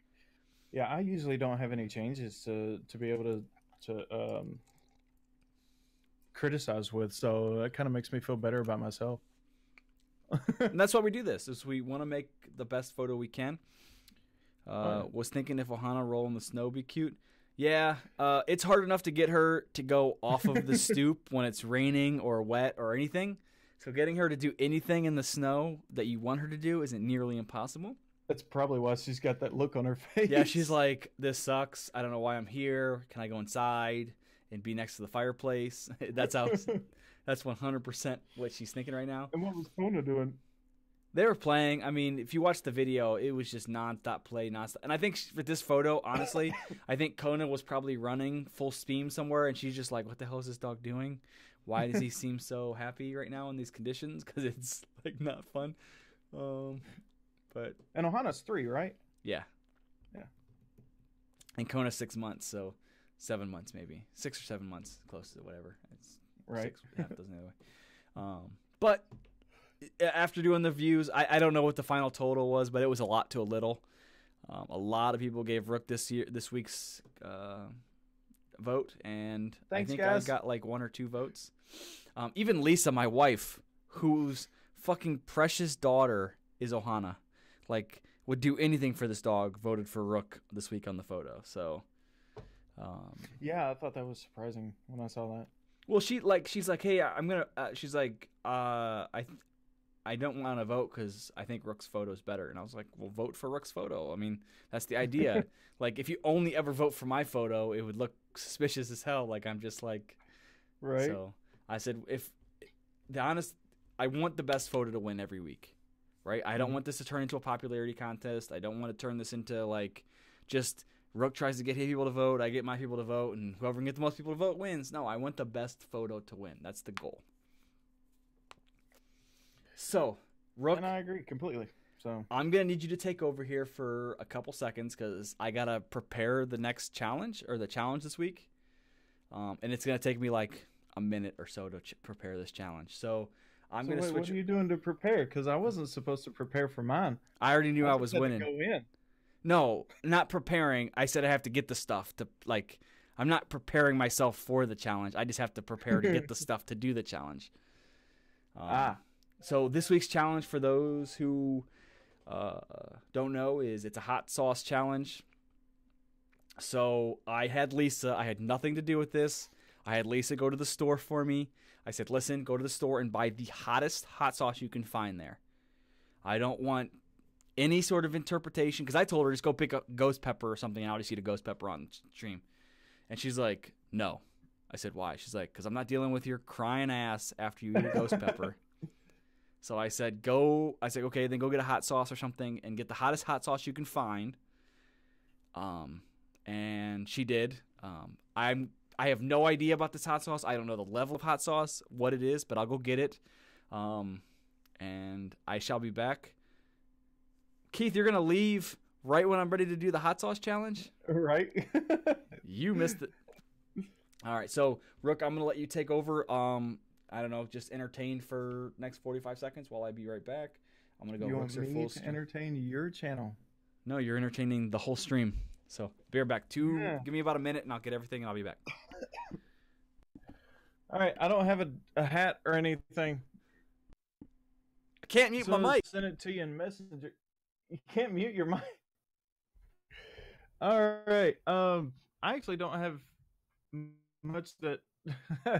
Yeah, I usually don't have any changes to be able to criticize with, so that kind of makes me feel better about myself. And that's why we do this, is we want to make the best photo we can. Was thinking if Ohana roll in the snow would be cute. Yeah, it's hard enough to get her to go off of the stoop when it's raining or wet or anything. So getting her to do anything in the snow that you want her to do isn't nearly impossible. That's probably why she's got that look on her face. Yeah, she's like, this sucks. I don't know why I'm here. Can I go inside and be next to the fireplace? That's 100% what she's thinking right now. And what was Kona doing? They were playing. I mean, if you watch the video, it was just nonstop play, nonstop. And I think for this photo, honestly, I think Kona was probably running full steam somewhere, and she's just like, what the hell is this dog doing? Why does he seem so happy right now in these conditions? Because it's, like, not fun. But And Ohana's 3, right? yeah. Yeah. And Kona's 6 months, so 7 months maybe. 6 or 7 months, close to whatever. It's Right. 6, half a dozen the other way. But after doing the views, I don't know what the final total was, but it was a lot to a little. A lot of people gave Rook this week's vote, and Thanks, I think guys. I got like 1 or 2 votes. Even Lisa, my wife, whose fucking precious daughter is Ohana, like would do anything for this dog, voted for Rook this week on the photo. So, Yeah, I thought that was surprising when I saw that. well, she's like, hey, I'm gonna. She's like, I don't want to vote because I think Rook's photo is better. And I was like, well, vote for Rook's photo. I mean, that's the idea. Like, if you only ever vote for my photo, it would look suspicious as hell. Like, I'm just like, Right. So I said, I want the best photo to win every week, right? I don't want this to turn into a popularity contest. I don't want to turn this into like just Rook tries to get his people to vote, I get my people to vote, and whoever can get the most people to vote wins. No, I want the best photo to win. That's the goal. So, Rook, And I agree completely. So I'm going to need you to take over here for a couple seconds because I got to prepare the next challenge or the challenge this week. And it's going to take me like a minute or so to prepare this challenge. So I'm going to switch. What are you doing to prepare? Because I wasn't supposed to prepare for mine. I already knew I was just had to winning. Go in. No, not preparing. I said I have to get the stuff to like. I'm not preparing myself for the challenge. I just have to prepare to get the stuff to do the challenge. So this week's challenge, for those who don't know, is it's a hot sauce challenge. So I had Lisa. I had nothing to do with this. I had Lisa go to the store for me. I said, listen, go to the store and buy the hottest hot sauce you can find there. I don't want any sort of interpretation, because I told her just go pick up ghost pepper or something, and I'll just eat a ghost pepper on stream. And she's like, no. I said, why? She's like, because I'm not dealing with your crying ass after you eat a ghost pepper. So I said, okay, then go get a hot sauce or something and get the hottest hot sauce you can find. And she did. I have no idea about this hot sauce. I don't know the level of hot sauce, what it is, but I'll go get it. And I shall be back. Keith, you're going to leave right when I'm ready to do the hot sauce challenge? Right. You missed it. All right, so Rook, I'm going to let you take over. I don't know, just entertain for next 45 seconds while I be right back. I'm going to go You want Rook's me full to stream. entertain your channel? No, you're entertaining the whole stream. So be right back. Yeah. Give me about a minute and I'll get everything and I'll be back. All right. I don't have a hat or anything. I can't mute my mic. Send it to you in Messenger. You can't mute your mic. All right. I actually don't have much that.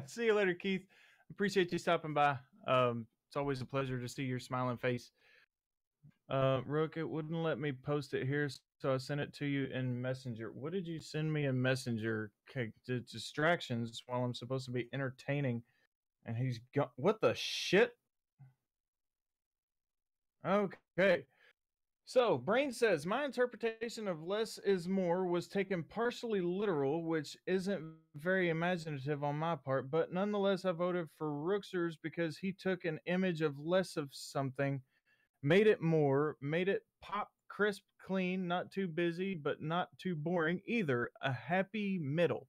See you later, Keith. Appreciate you stopping by. It's always a pleasure to see your smiling face. Rook, it wouldn't let me post it here, so I sent it to you in Messenger. What did you send me in Messenger? Okay, the distractions while I'm supposed to be entertaining, and he's gone. What the shit? Okay. So, Brain says, my interpretation of less is more was taken partially literal, which isn't very imaginative on my part, but nonetheless, I voted for Rooksers because he took an image of less of something, made it more, made it pop, crisp, clean, not too busy, but not too boring either. A happy middle.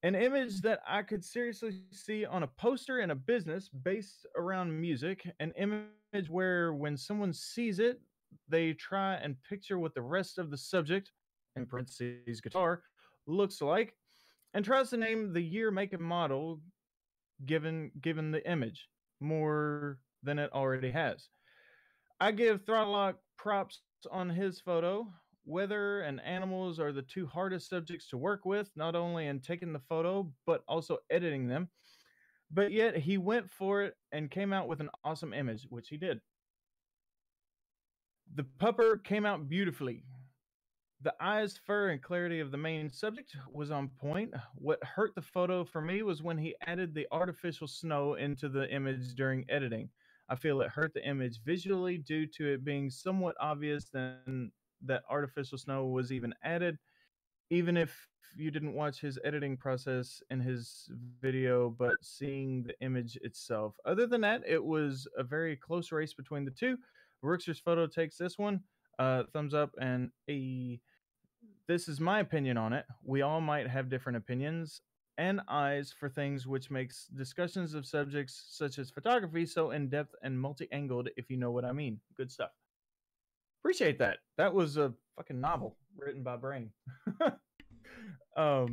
An image that I could seriously see on a poster in a business based around music. An image where when someone sees it, they try and picture what the rest of the subject, in parentheses guitar, looks like, and tries to name the year, make, and model given the image more than it already has. I give ThRoPhoto props on his photo. Weather and animals are the two hardest subjects to work with, not only in taking the photo, but also editing them. But yet he went for it and came out with an awesome image, which he did. The pupper came out beautifully. The eyes, fur, and clarity of the main subject was on point. What hurt the photo for me was when he added the artificial snow into the image during editing. I feel it hurt the image visually due to it being somewhat obvious then that artificial snow was even added, even if you didn't watch his editing process in his video, but seeing the image itself. Other than that, it was a very close race between the two. Rookster's photo takes this one. Thumbs up and a. This is my opinion on it. We all might have different opinions and eyes for things, which makes discussions of subjects such as photography so in-depth and multi-angled, if you know what I mean. Good stuff. Appreciate that. That was a fucking novel written by Brain. So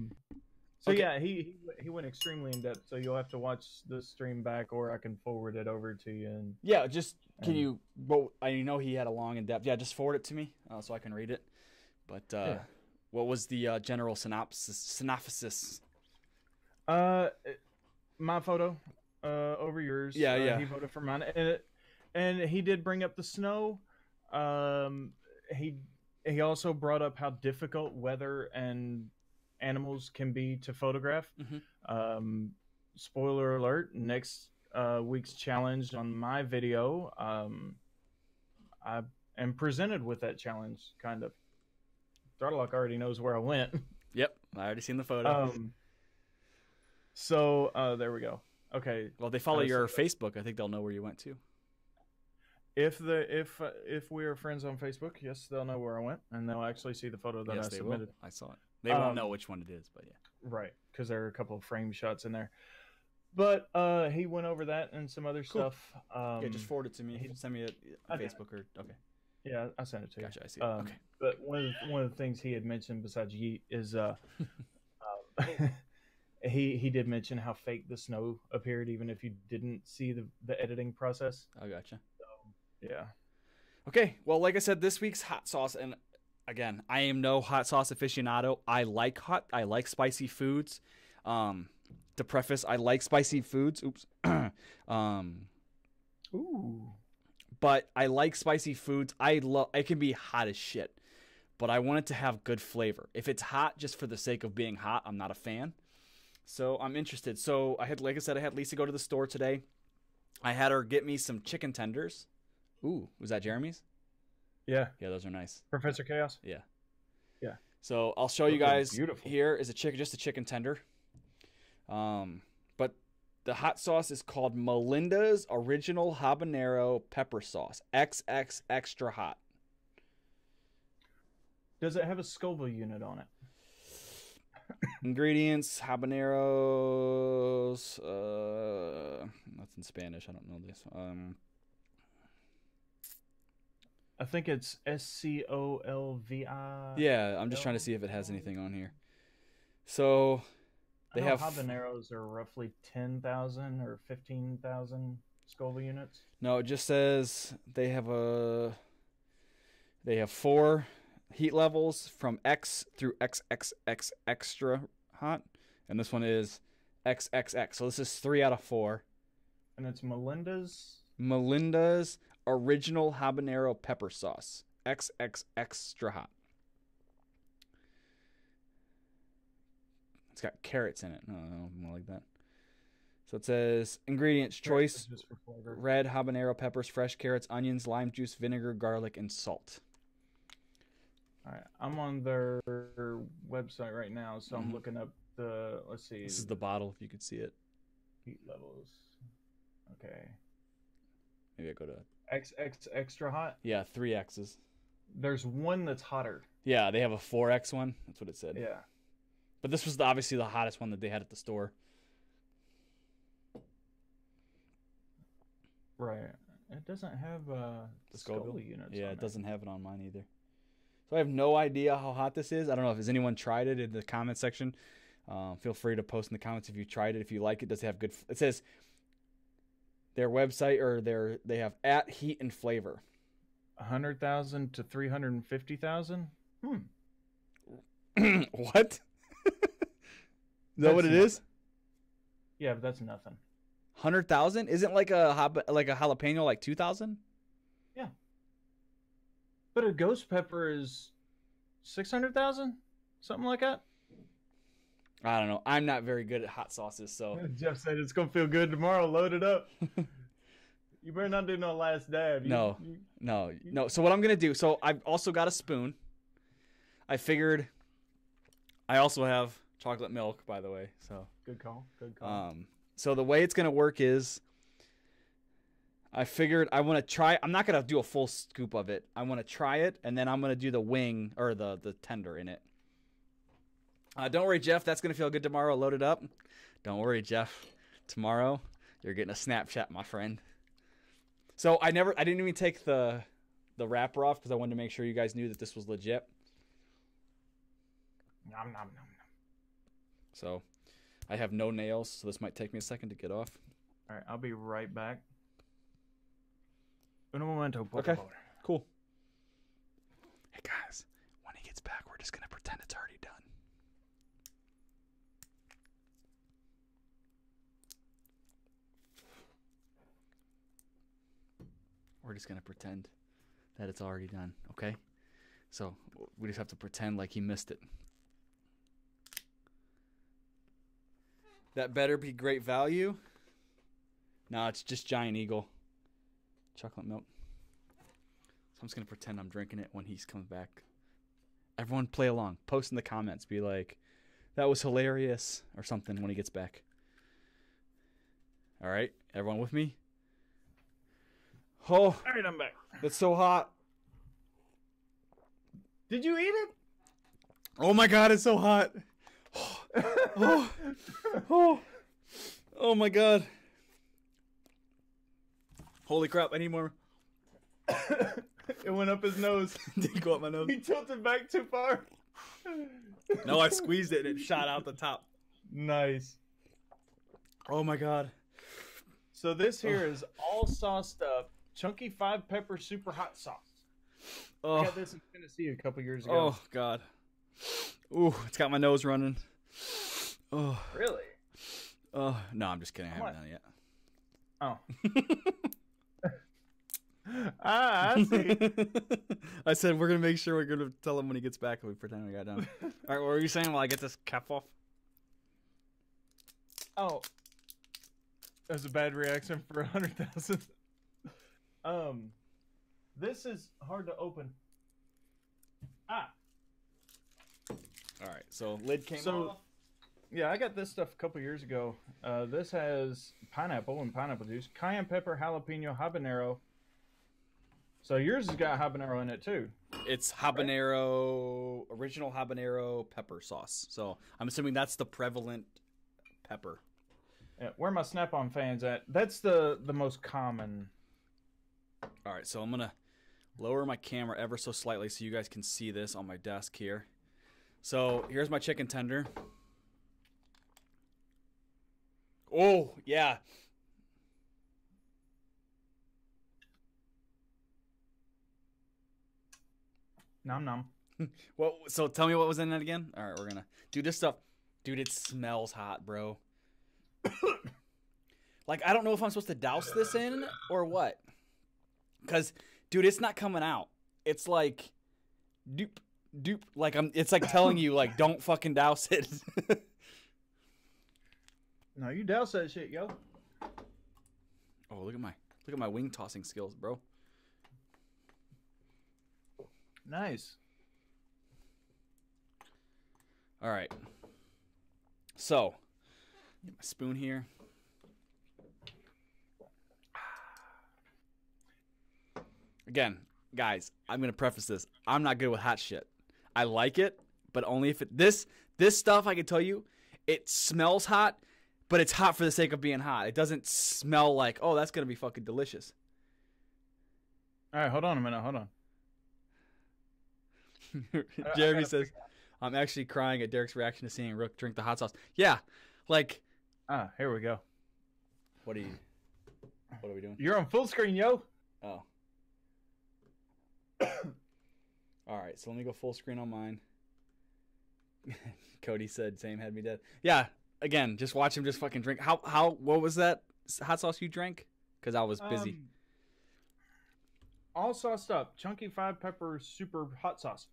Okay. yeah, he went extremely in depth. So you'll have to watch the stream back, or I can forward it over to you. And Yeah, just can you? Well, I know he had a long in depth. Yeah, just forward it to me so I can read it. But Yeah. what was the general synopsis? My photo over yours. Yeah, yeah. He voted for mine, and he did bring up the snow. He also brought up how difficult weather and animals can be to photograph. Mhm. Spoiler alert: next week's challenge on my video, I am presented with that challenge. Kind of. Darlock already knows where I went. Yep, I already seen the photo. So there we go. Okay. Well, they follow your Facebook. I think they'll know where you went to. If we are friends on Facebook, yes, they'll know where I went, and they'll actually see the photo that Yes, I they submitted. will. I saw it. They won't know which one it is, but yeah. Right, because there are a couple of frame shots in there. But he went over that and some other stuff. Yeah, just forward it to me. Send me a Okay. Facebook or okay. Yeah, I sent it to you. Gotcha, I see it. Okay. But one of the things he had mentioned besides yeet is he did mention how fake the snow appeared, even if you didn't see the editing process. I gotcha. Yeah. Okay, well, like I said, this week's hot sauce, and again, I am no hot sauce aficionado. I like spicy foods. To preface, I like spicy foods. Oops. Ooh. But I like spicy foods. It can be hot as shit, but I want it to have good flavor. If it's hot just for the sake of being hot, I'm not a fan. So I'm interested. So I had Lisa go to the store today. I had her get me some chicken tenders. Ooh, was that Jeremy's? Yeah. Yeah, those are nice. Professor Chaos. Yeah. Yeah. So I'll show you Those are guys. beautiful. Here is just a chicken tender. But the hot sauce is called Melinda's Original Habanero Pepper Sauce. XX extra hot. Does it have a Scoville unit on it? Ingredients: habaneros. That's in Spanish. I don't know this. I think it's SCOLVI. Yeah, I'm just trying to see if it has anything on here. So they have habaneros are roughly 10,000 or 15,000 Scoville units. No, it just says they have 4 heat levels from X through XXX extra hot, and this one is XXX. So this is 3 out of 4. And it's Melinda's Original Habanero Pepper Sauce. XX extra hot. It's got carrots in it. No, more like that. So it says ingredients: choice red habanero peppers, fresh carrots, onions, lime juice, vinegar, garlic, and salt. All right, I'm on their website right now, so I'm looking up let's see. This is the bottle, if you could see it. Heat levels. Okay. Maybe I go to XX extra hot. Yeah, 3 X's. There's one that's hotter. Yeah, they have a 4X one. That's what it said. Yeah. But this was obviously the hottest one that they had at the store. Right. It doesn't have the Scoville units. Yeah, on it doesn't have it on mine either. So I have no idea how hot this is. I don't know if has anyone tried it in the comment section. Feel free to post in the comments if you tried it. If you like it, does it have good? It says their website or they have @Heat and Flavor. 100,000 to 350,000. What? Is that what it is? Yeah, but that's nothing. 100,000? Isn't like a jalapeno like 2,000? Yeah. But a ghost pepper is 600,000, something like that. I don't know. I'm not very good at hot sauces, so Jeff said it's gonna feel good tomorrow. Load it up. You better not do no last dab. No. So what I'm gonna do? So I've also got a spoon. I figured. I also have chocolate milk, by the way. So Good call. Good call. So the way it's gonna work is, I figured I want to try. I'm not gonna do a full scoop of it. I want to try it, and then I'm gonna do the wing or the tender in it. Don't worry, Jeff. That's gonna feel good tomorrow. Load it up. Don't worry, Jeff. Tomorrow you're getting a Snapchat, my friend. So I didn't even take the wrapper off because I wanted to make sure you guys knew that this was legit. Nom, nom, nom, nom. So I have no nails, so this might take me a second to get off. All right, I'll be right back. Un momento, por Okay. favor. Cool. Hey guys, when he gets back, we're just gonna pretend it's already done. We're just gonna pretend that it's already done, okay? So we just have to pretend like he missed it. That better be great value. No, it's just Giant Eagle. Chocolate milk. So I'm just going to pretend I'm drinking it when he's coming back. Everyone play along. Post in the comments. Be like, that was hilarious. Or something when he gets back. All right. Everyone with me? Oh, All right, I'm back. it's so hot. Did you eat it? Oh my God, it's so hot. Oh my God. Holy crap, I need more. It went up his nose. Did it go up my nose? He tilted back too far. No, I squeezed it and it shot out the top. Nice. Oh my God. So this here is all sauced up, chunky 5-pepper super hot sauce. I Oh, got this in Tennessee a couple years ago. oh God. Ooh, it's got my nose running. Oh, Really? oh, no, I'm just kidding. I haven't done it yet. Oh. I see. I said we're gonna make sure we're gonna tell him when he gets back and we pretend we got done. All right, what were you saying while I get this cap off? Oh. That was a bad reaction for 100,000. This is hard to open. Ah. All right, so lid came So- off. Yeah, I got this stuff a couple years ago. This has pineapple and pineapple juice, cayenne pepper, jalapeno, habanero. So yours has got habanero in it too. It's habanero, original habanero pepper sauce. So I'm assuming that's the prevalent pepper. Yeah, where are my Snap-on fans at? That's the most common. All right, so I'm gonna lower my camera ever so slightly so you guys can see this on my desk here. So here's my chicken tender. Oh yeah. Nom nom. Well, so tell me what was in it again. All right, we're gonna do this stuff. Dude, it smells hot, bro. Like, I don't know if I'm supposed to douse this in or what. Because, dude, it's not coming out. It's like, doop, doop. Like, it's like telling you, like, don't fucking douse it. No, you douse that shit, yo. Oh, look at my wing tossing skills, bro. Nice. All right. So, get my spoon here. Again, guys, I'm going to preface this. I'm not good with hot shit. I like it, but only if it... This stuff, I can tell you, it smells hot, but it's hot for the sake of being hot. It doesn't smell like, oh, that's going to be fucking delicious. All right, hold on a minute. Hold on. Jeremy says, I'm actually crying at Derek's reaction to seeing Rook drink the hot sauce. Yeah, like... Ah, here we go. What are we doing? You're on full screen, yo. Oh. All right, so let me go full screen on mine. Cody said, "Same had me dead." Yeah, again, just watch him just fucking drink. What was that hot sauce you drank? Because I was busy. All sauced up, chunky 5-pepper super hot sauce.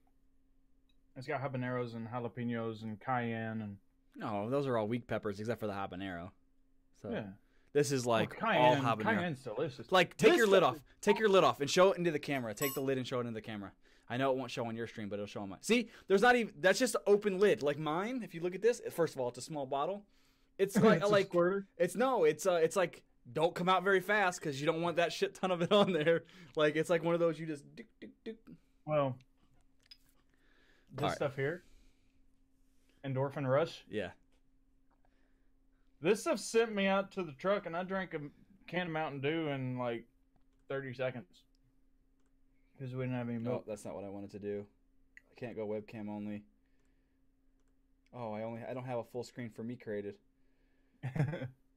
It's got habaneros and jalapenos and cayenne and. No, those are all weak peppers except for the habanero. So Yeah. this is like cayenne, all habanero. Cayenne's delicious. Like take your lid off. Take your lid off and show it into the camera. Take the lid and show it into the camera. I know it won't show on your stream, but it'll show on mine. See, there's not even. That's just an open lid. Like mine. If you look at this, first of all, it's a small bottle. It's like It's a squirter? It's like don't come out very fast because you don't want that shit ton of it on there. Like it's like one of those you just. Well, this All right. stuff here, Endorphin Rush. Yeah. This stuff sent me out to the truck, and I drank a can of Mountain Dew in like 30 seconds because we didn't have any No, milk. that's not what I wanted to do. I can't go webcam only. Oh, I don't have a full screen for me created.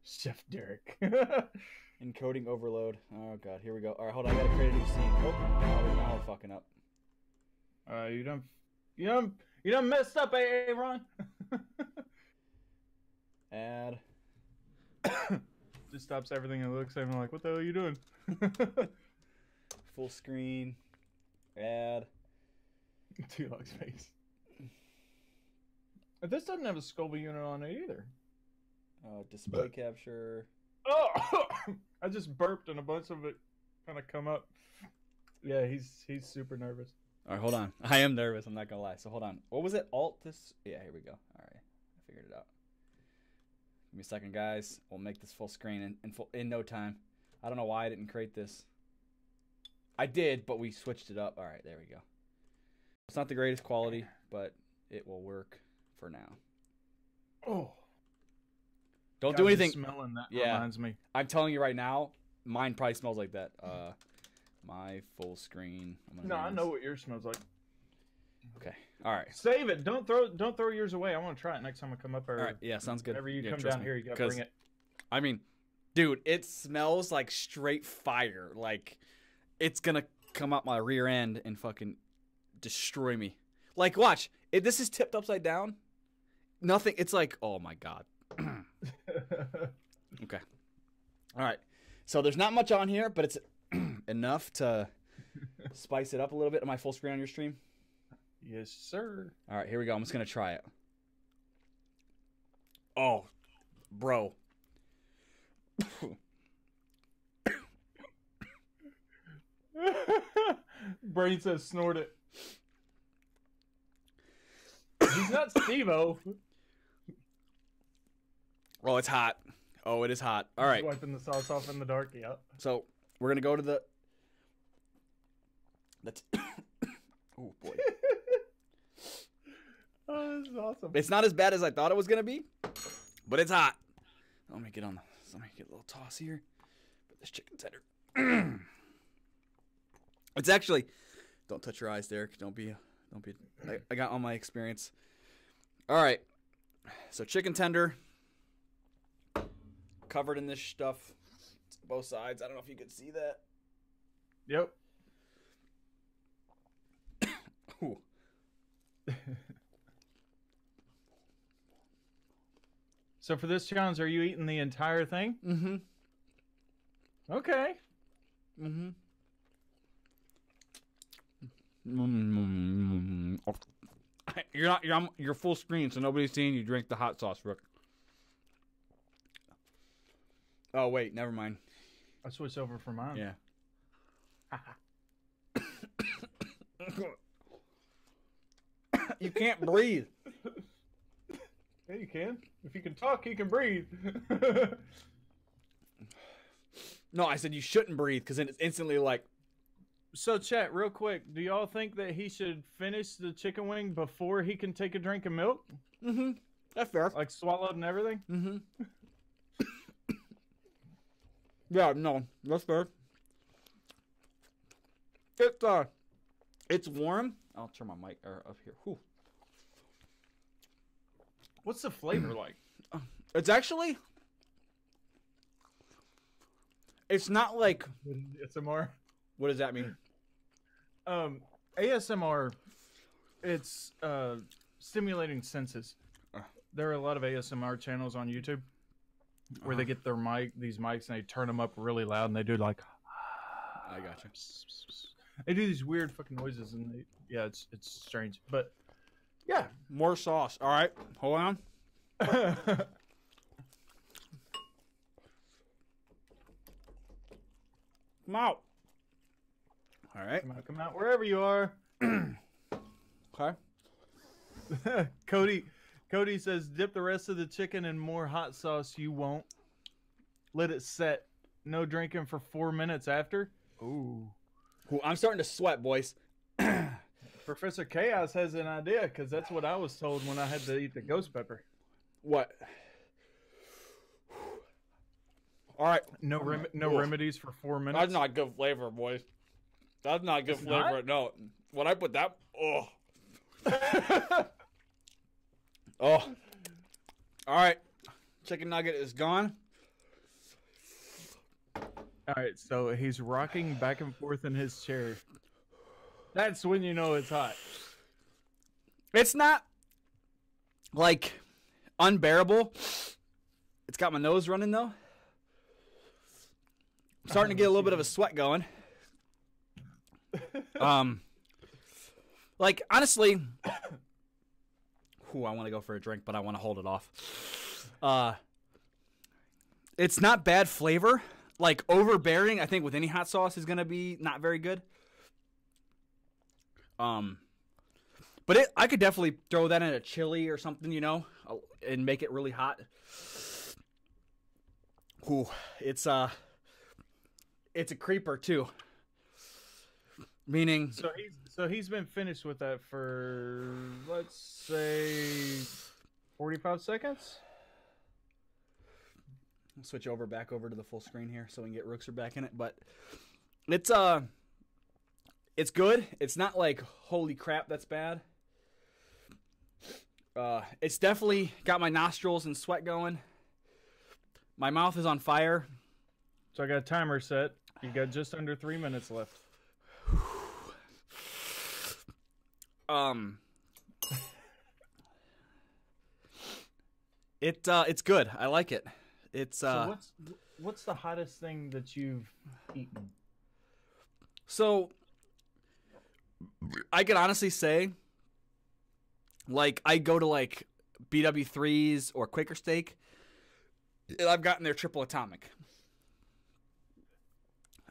Chef Derek. Encoding overload. Oh god, here we go. All right, hold on. I gotta create a new scene. Oh, now we're fucking up. You done messed up, Ron. Add. Just stops everything and looks at him like, what the hell are you doing? Full screen. Add. T-Log's face. This doesn't have a Sculby unit on it either. Display capture. Oh! I just burped and a bunch of it kind of come up. Yeah, he's super nervous. All right, hold on. I am nervous. I'm not gonna lie. So hold on. What was it? Alt this? Yeah, here we go. All right, I figured it out. Give me a second, guys. We'll make this full screen in no time. I don't know why I didn't create this. I did, but we switched it up. All right, there we go. It's not the greatest quality, but it will work for now. Oh. Don't do anything. Smelling that Yeah. reminds me. I'm telling you right now, mine probably smells like that. My full screen. No, I know what yours smells like. Okay. All right. Save it. Don't throw yours away. I want to try it next time I come up. All right. Yeah, sounds good. Whenever you Yeah, come trust down me. here, you gotta bring it. I mean, dude, it smells like straight fire. Like it's gonna come out my rear end and fucking destroy me. Like, watch. This is tipped upside down. Nothing. It's like, oh my god. Okay. All right. So there's not much on here, but it's enough to spice it up a little bit. Am I full screen on your stream? Yes, sir. All right, here we go. I'm just going to try it. Oh, bro. Brain says snort it. He's not Steve-O. Oh, it's hot. Oh, it is hot. All right. Wiping the sauce off in the dark. Yeah. So we're going to go to the... Oh, boy. Oh, this is awesome. It's not as bad as I thought it was going to be, but it's hot. Let me get on the... Let me get a little toss here. Put this chicken tender. It's actually... Don't touch your eyes, Derek. Don't be... I got all my experience. All right. So chicken tender. Covered in this stuff. Both sides. I don't know if you could see that. Yep. Ooh. So for this challenge, are you eating the entire thing? Mm-hmm. Okay. Mm-hmm. You're full screen, so nobody's seeing you drink the hot sauce, Rook. Oh wait, never mind. I switched over for mine. Yeah. You can't breathe. Yeah, you can. If you can talk, you can breathe. No, I said you shouldn't breathe because then it's instantly like. So, chat, real quick, do y'all think that he should finish the chicken wing before he can take a drink of milk? Mm-hmm. That's fair. Like swallowed and everything? Mm-hmm. Yeah, no, that's fair. It's warm. I'll turn my mic up here. Whew. What's the flavor like? It's actually. It's not like. ASMR? What does that mean? ASMR, it's stimulating senses. There are a lot of ASMR channels on YouTube where they get these mics and they turn them up really loud and they do like. I gotcha. They do these weird fucking noises and it's strange, but yeah, More sauce. All right, hold on. Come out. All right. come out wherever you are. Okay. Cody says, dip the rest of the chicken in more hot sauce. You won't. Let it set. No drinking for 4 minutes after. Ooh. Ooh, I'm starting to sweat, boys. Professor Chaos has an idea because that's what I was told when I had to eat the ghost pepper. What? All right. No remedies for 4 minutes. That's not good flavor, boys. That's not good flavor. Not? No. When I put that, oh. Oh. All right. Chicken nugget is gone. All right, so he's rocking back and forth in his chair. That's when you know it's hot. It's not like unbearable. It's got my nose running though. I'm starting to get a little bit of a sweat going. Like honestly, I want to go for a drink, but I want to hold it off. It's not bad flavor. Like overbearing, I think with any hot sauce is gonna be not very good. But I could definitely throw that in a chili or something, you know, and make it really hot. Ooh, it's a creeper too. Meaning, so he's been finished with that for let's say 45 seconds. I'll switch back over to the full screen here so we can get Rookser back in it. But it's good. It's not like holy crap, that's bad. It's definitely got my nostrils and sweat going. My mouth is on fire. So I got a timer set. You got just under 3 minutes left. It's good. I like it. It's so what's the hottest thing that you've eaten? So I could honestly say, like, I go to like BW3s or Quaker Steak, and I've gotten their triple atomic.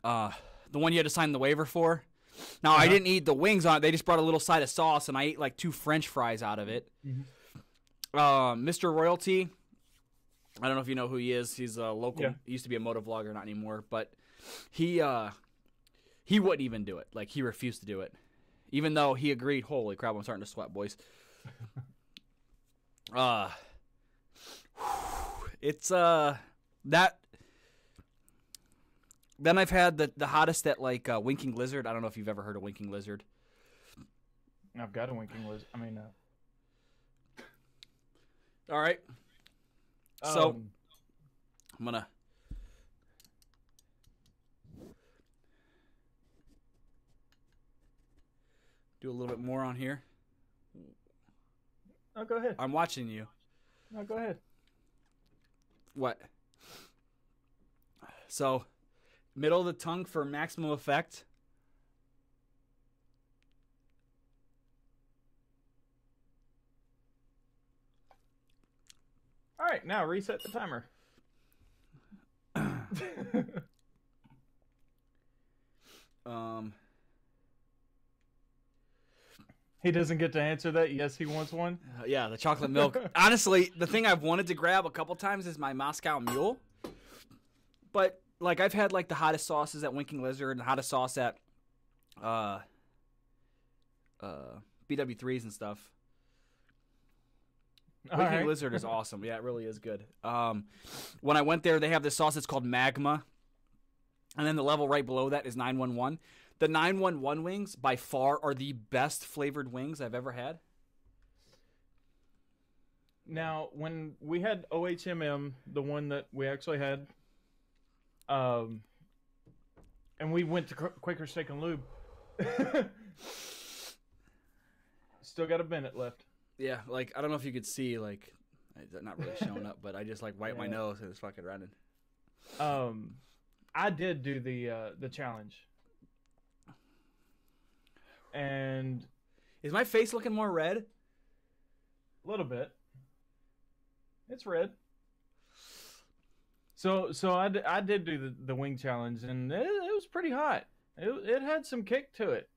The one you had to sign the waiver for. Now I didn't eat the wings on it. They just brought a little side of sauce, and I ate like 2 French fries out of it. Mm-hmm. Mr. Royalty. I don't know if you know who he is. He's a local. Yeah. He used to be a motovlogger, not anymore. But he wouldn't even do it. Like, he refused to do it, even though he agreed. Holy crap! I'm starting to sweat, boys. It's that. Then I've had the hottest at like Winking Lizard. I don't know if you've ever heard of Winking Lizard. I've got a Winking Lizard. I mean, all right. So I'm gonna do a little bit more on here. oh, go ahead. I'm watching you. No, go ahead. What? So, middle of the tongue for maximum effect. All right, now reset the timer. He doesn't get to answer that. Yes, he wants one. Yeah, the chocolate milk. Honestly, the thing I've wanted to grab a couple times is my Moscow Mule. But like, I've had like the hottest sauces at Winking Lizard and the hottest sauce at BW3s and stuff. Winking Lizard is awesome. Yeah, it really is good. When I went there, they have this sauce that's called Magma. And then the level right below that is 911. The 911 wings, by far, are the best flavored wings I've ever had. Now, when we had OHMM, the one that we actually had, and we went to Quaker Steak and Lube, Still got a minute left. Yeah, like I don't know if you could see, like, it's not really showing up, but I just like wipe my nose and it's fucking running. I did do the challenge, and Is my face looking more red? a little bit. It's red. So I did do the wing challenge, and it was pretty hot. It had some kick to it.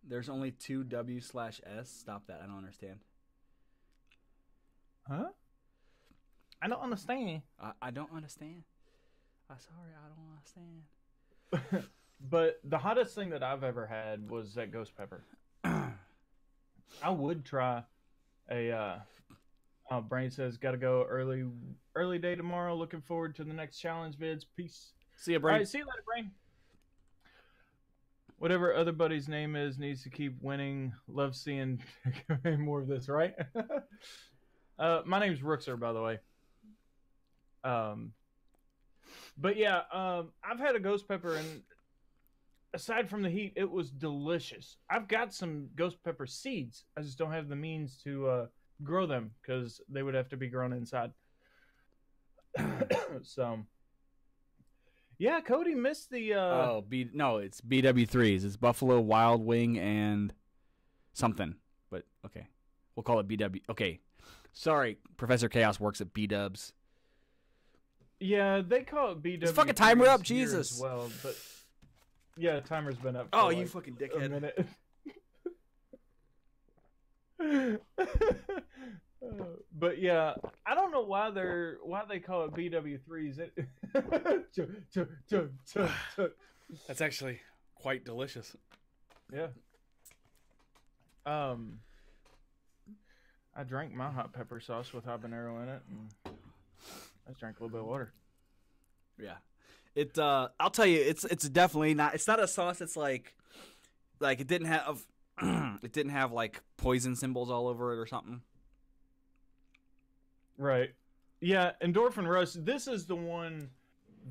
There's only 2 W/S. Stop that. I don't understand. Huh? I don't understand. I don't understand. I'm sorry, I don't understand. But the hottest thing that I've ever had was that ghost pepper. I would try a. Brain says, "Gotta go early day tomorrow. Looking forward to the next challenge vids. Peace." See ya, All Brain. right, see you later, Brain. Whatever other buddy's name is needs to keep winning. Love seeing more of this, right? My name's Rookser, by the way. But yeah, I've had a ghost pepper, and aside from the heat, it was delicious. I've got some ghost pepper seeds. I just don't have the means to grow them because they would have to be grown inside. So, yeah, Cody missed the. No, it's BW3s. It's Buffalo Wild Wing and something. But okay, we'll call it BW. Okay, sorry, Professor Chaos works at B-Dubs. Yeah, they call it BW. Just fucking timer up, Jesus. Well, but yeah, timer's been up. Oh, for you like fucking a dickhead. minute. But yeah, I don't know why they call it BW3s. That's actually quite delicious. Yeah. I drank my hot pepper sauce with habanero in it, and I just drank a little bit of water. Yeah, it. I'll tell you, it's definitely not. It's not a sauce. It's like it didn't have it didn't have like poison symbols all over it or something. Right. Yeah, Endorphin Rush. This is the one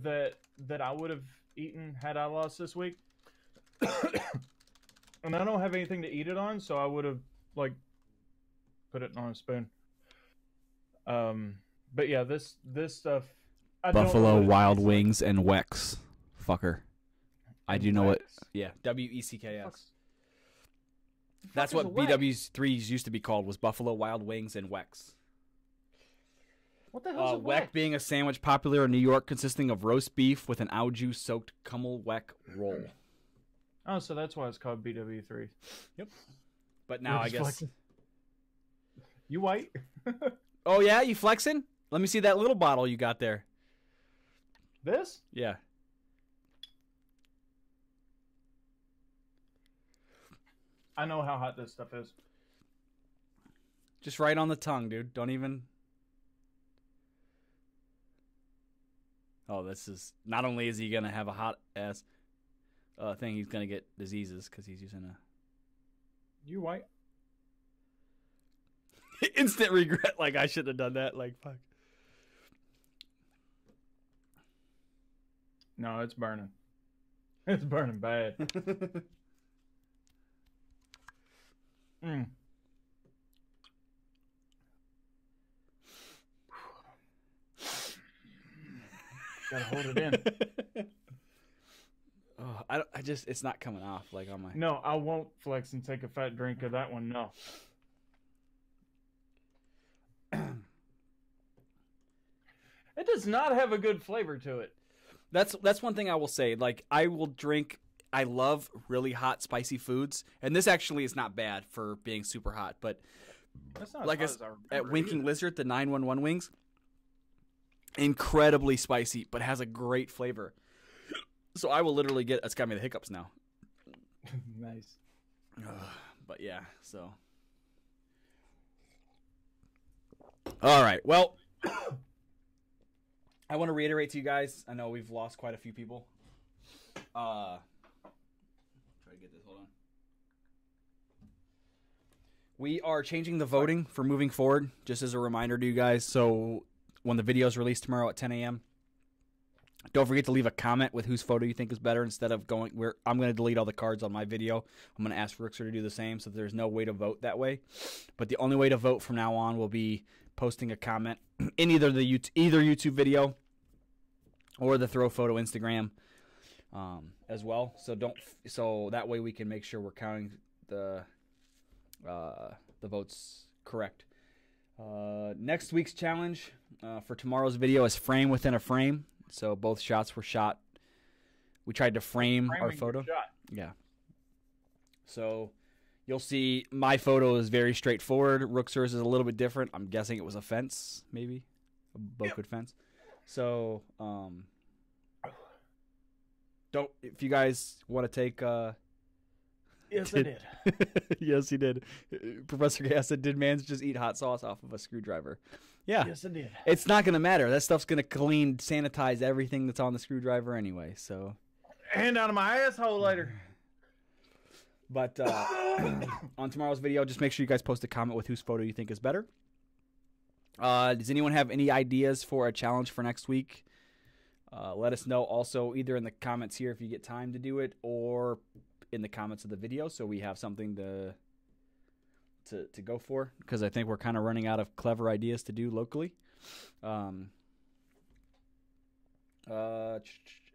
that I would have eaten had I lost this week. And I don't have anything to eat it on, so I would have like put it on a spoon. But yeah, this stuff. Buffalo Wild Wings and Wex, fucker. I do know it. Yeah, WECKS. That's what BW3s used to be called. Was Buffalo Wild Wings and Wex. What the hell is a Weck being a sandwich popular in New York consisting of roast beef with an au jus soaked Kummel Weck roll. Oh, so that's why it's called BW3. Yep. But now I guess. Flexing. You white? Oh yeah, you flexing? Let me see that little bottle you got there. This? Yeah. I know how hot this stuff is. Just right on the tongue, dude. Don't even. Oh, this is. Not only is he going to have a hot ass thing, he's going to get diseases because he's using a. You white? Instant regret. Like, I shouldn't have done that. Like, fuck. No, it's burning. It's burning bad. Mm. Gotta hold it in. Oh, I just, it's not coming off like on my. No, I won't flex and take a fat drink of that one. No. It does not have a good flavor to it. That's one thing I will say. Like, I will drink. I love really hot, spicy foods, and this actually is not bad for being super hot. But That's not like as hot as I at remember Winking either. Lizard, the 911 wings, incredibly spicy, but has a great flavor. So I will literally get. It's got me the hiccups now. Nice. But yeah, so. All right. Well, I want to reiterate to you guys. I know we've lost quite a few people. Try to get this. Hold on. We are changing the voting for moving forward, just as a reminder to you guys. So when the video is released tomorrow at 10 a.m., Don't forget to leave a comment with whose photo you think is better instead of going where I'm going to delete all the cards on my video. I'm going to ask Rookster to do the same, so there's no way to vote that way. But the only way to vote from now on will be posting a comment in either either YouTube video or the ThRoPhoto Instagram as well. So that way we can make sure we're counting the votes correct. Next week's challenge for tomorrow's video is frame within a frame. So both shots were shot. We tried to frame our photo. Yeah. So you'll see my photo is very straightforward. Rookster's is a little bit different. I'm guessing it was a fence, maybe a bokeh fence. So if you guys want to take. Yes, I did. Yes, he did. Professor Gas said, "Did Mans just eat hot sauce off of a screwdriver?" Yeah. Yes, I did. It's not going to matter. That stuff's going to clean, sanitize everything that's on the screwdriver anyway. So, Hand out of my asshole later. But on tomorrow's video, just make sure you guys post a comment with whose photo you think is better. Does anyone have any ideas for a challenge for next week? Let us know also either in the comments here if you get time to do it or in the comments of the video so we have something to go for, because I think we're kind of running out of clever ideas to do locally.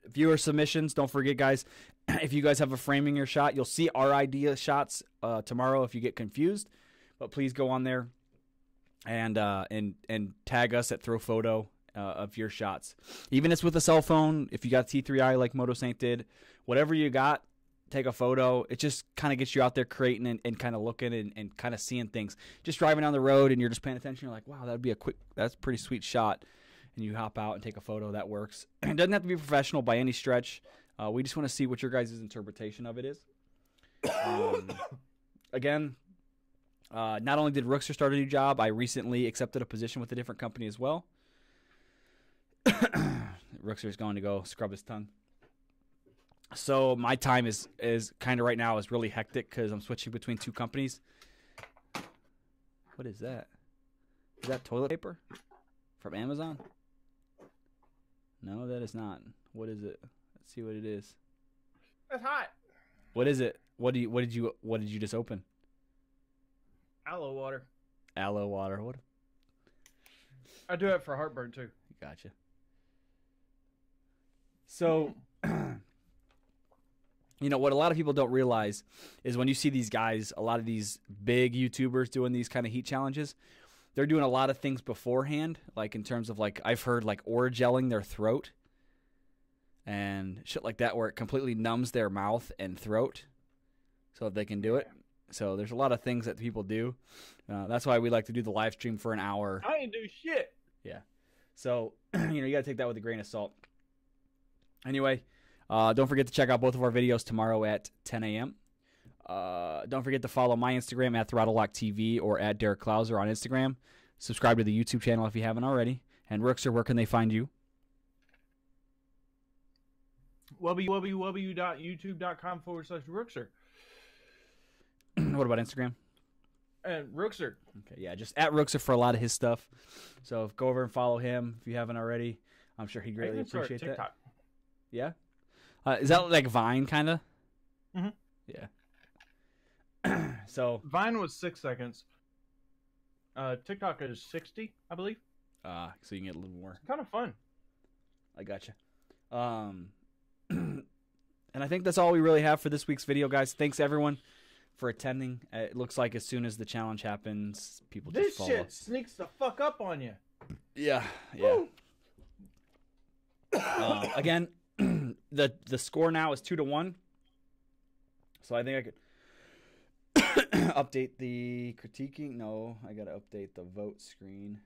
Viewer submissions, don't forget, guys, if you guys have a framing your shot, you'll see our idea shots tomorrow if you get confused, but please go on there and tag us at ThRoPhoto of your shots. Even if it's with a cell phone, if you got T3i like Moto Saint did, whatever you got, take a photo. It just kind of gets you out there creating and kind of looking and kind of seeing things. Just driving down the road and you're just paying attention. You're like, wow, that's a pretty sweet shot. And you hop out and take a photo. That works. It doesn't have to be professional by any stretch. We just want to see what your guys' interpretation of it is. Again, not only did Rookster start a new job, I recently accepted a position with a different company as well. Rookster's going to go scrub his tongue. So my time is kind of right now is really hectic because I'm switching between two companies. What is that? Is that toilet paper from Amazon? No, that is not. What is it? Let's see what it is. That's hot. What is it? What did you just open? Aloe water. Aloe water. What? I do it for heartburn too. Gotcha. So, you know, what a lot of people don't realize is when you see these guys, a lot of these big YouTubers doing these kind of heat challenges, they're doing a lot of things beforehand, like in terms of like I've heard like gelling their throat and shit like that where it completely numbs their mouth and throat so that they can do it. So there's a lot of things that people do. That's why we like to do the live stream for an hour. I ain't do shit. Yeah. So, you know, you got to take that with a grain of salt. Anyway, don't forget to check out both of our videos tomorrow at 10 a.m. Don't forget to follow my Instagram at ThrottleLockTV or at Derek Klauser on Instagram. Subscribe to the YouTube channel if you haven't already. And Rookster, where can they find you? www.youtube.com/Rookster. What about Instagram? And Rookster. Okay, yeah, just at Rookster for a lot of his stuff. So go over and follow him if you haven't already. I'm sure he'd greatly appreciate that. Yeah? Is that like Vine, kind of? Mm-hmm. Yeah. So Vine was 6 seconds. TikTok is 60, I believe. so you can get a little more. It's kind of fun. I gotcha. And I think that's all we really have for this week's video, guys. Thanks, everyone, for attending. It looks like as soon as the challenge happens, people just follow. This shit sneaks the fuck up on you. Yeah, yeah. Again, the score now is 2-1. So I think I could update the critiquing. No, I gotta update the vote screen.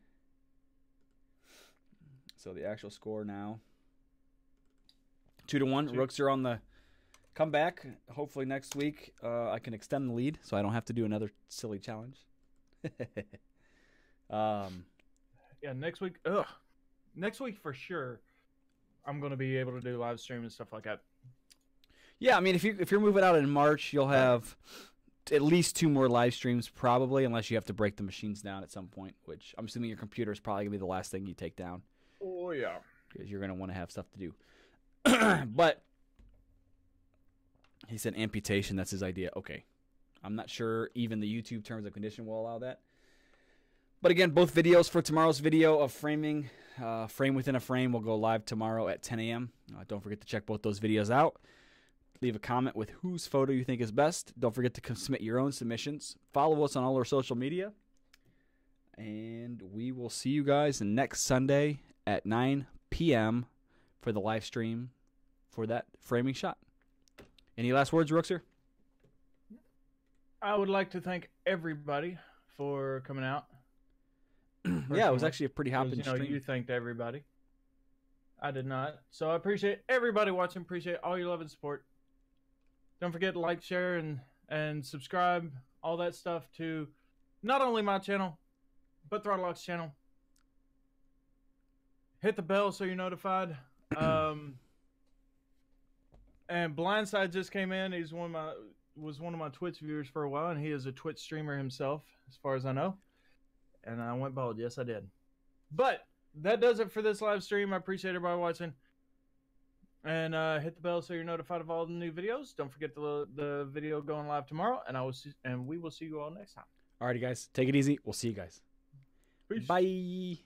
So the actual score now 2-1. Rooks are on the comeback. Hopefully next week I can extend the lead so I don't have to do another silly challenge. Yeah, next week. Next week for sure. I'm gonna be able to do live stream and stuff like that. Yeah, I mean, if you're moving out in March, you'll have at least 2 more live streams probably, unless you have to break the machines down at some point. Which I'm assuming your computer is probably gonna be the last thing you take down. Oh yeah, because you're gonna want to have stuff to do. But he said amputation. That's his idea. Okay. I'm not sure even the YouTube terms and condition will allow that. But again, both videos for tomorrow's video of framing, frame within a frame, will go live tomorrow at 10 a.m. Don't forget to check both those videos out. Leave a comment with whose photo you think is best. Don't forget to submit your own submissions. Follow us on all our social media. And we will see you guys next Sunday at 9 p.m. for the live stream for that framing shot. Any last words, Rookser? I would like to thank everybody for coming out. Yeah, it was actually a pretty hopping stream. You thanked everybody. I did not. So I appreciate everybody watching. Appreciate all your love and support. Don't forget to like, share, and subscribe, all that stuff to not only my channel, but ThRoPhoto's channel. Hit the bell so you're notified. And Blindside just came in. He's was one of my Twitch viewers for a while, and he is a Twitch streamer himself, as far as I know. And I went bald. Yes, I did. But that does it for this live stream. I appreciate everybody watching. And hit the bell so you're notified of all the new videos. Don't forget the video going live tomorrow, and we will see you all next time. Alrighty, guys. Take it easy. We'll see you guys. Peace. Bye.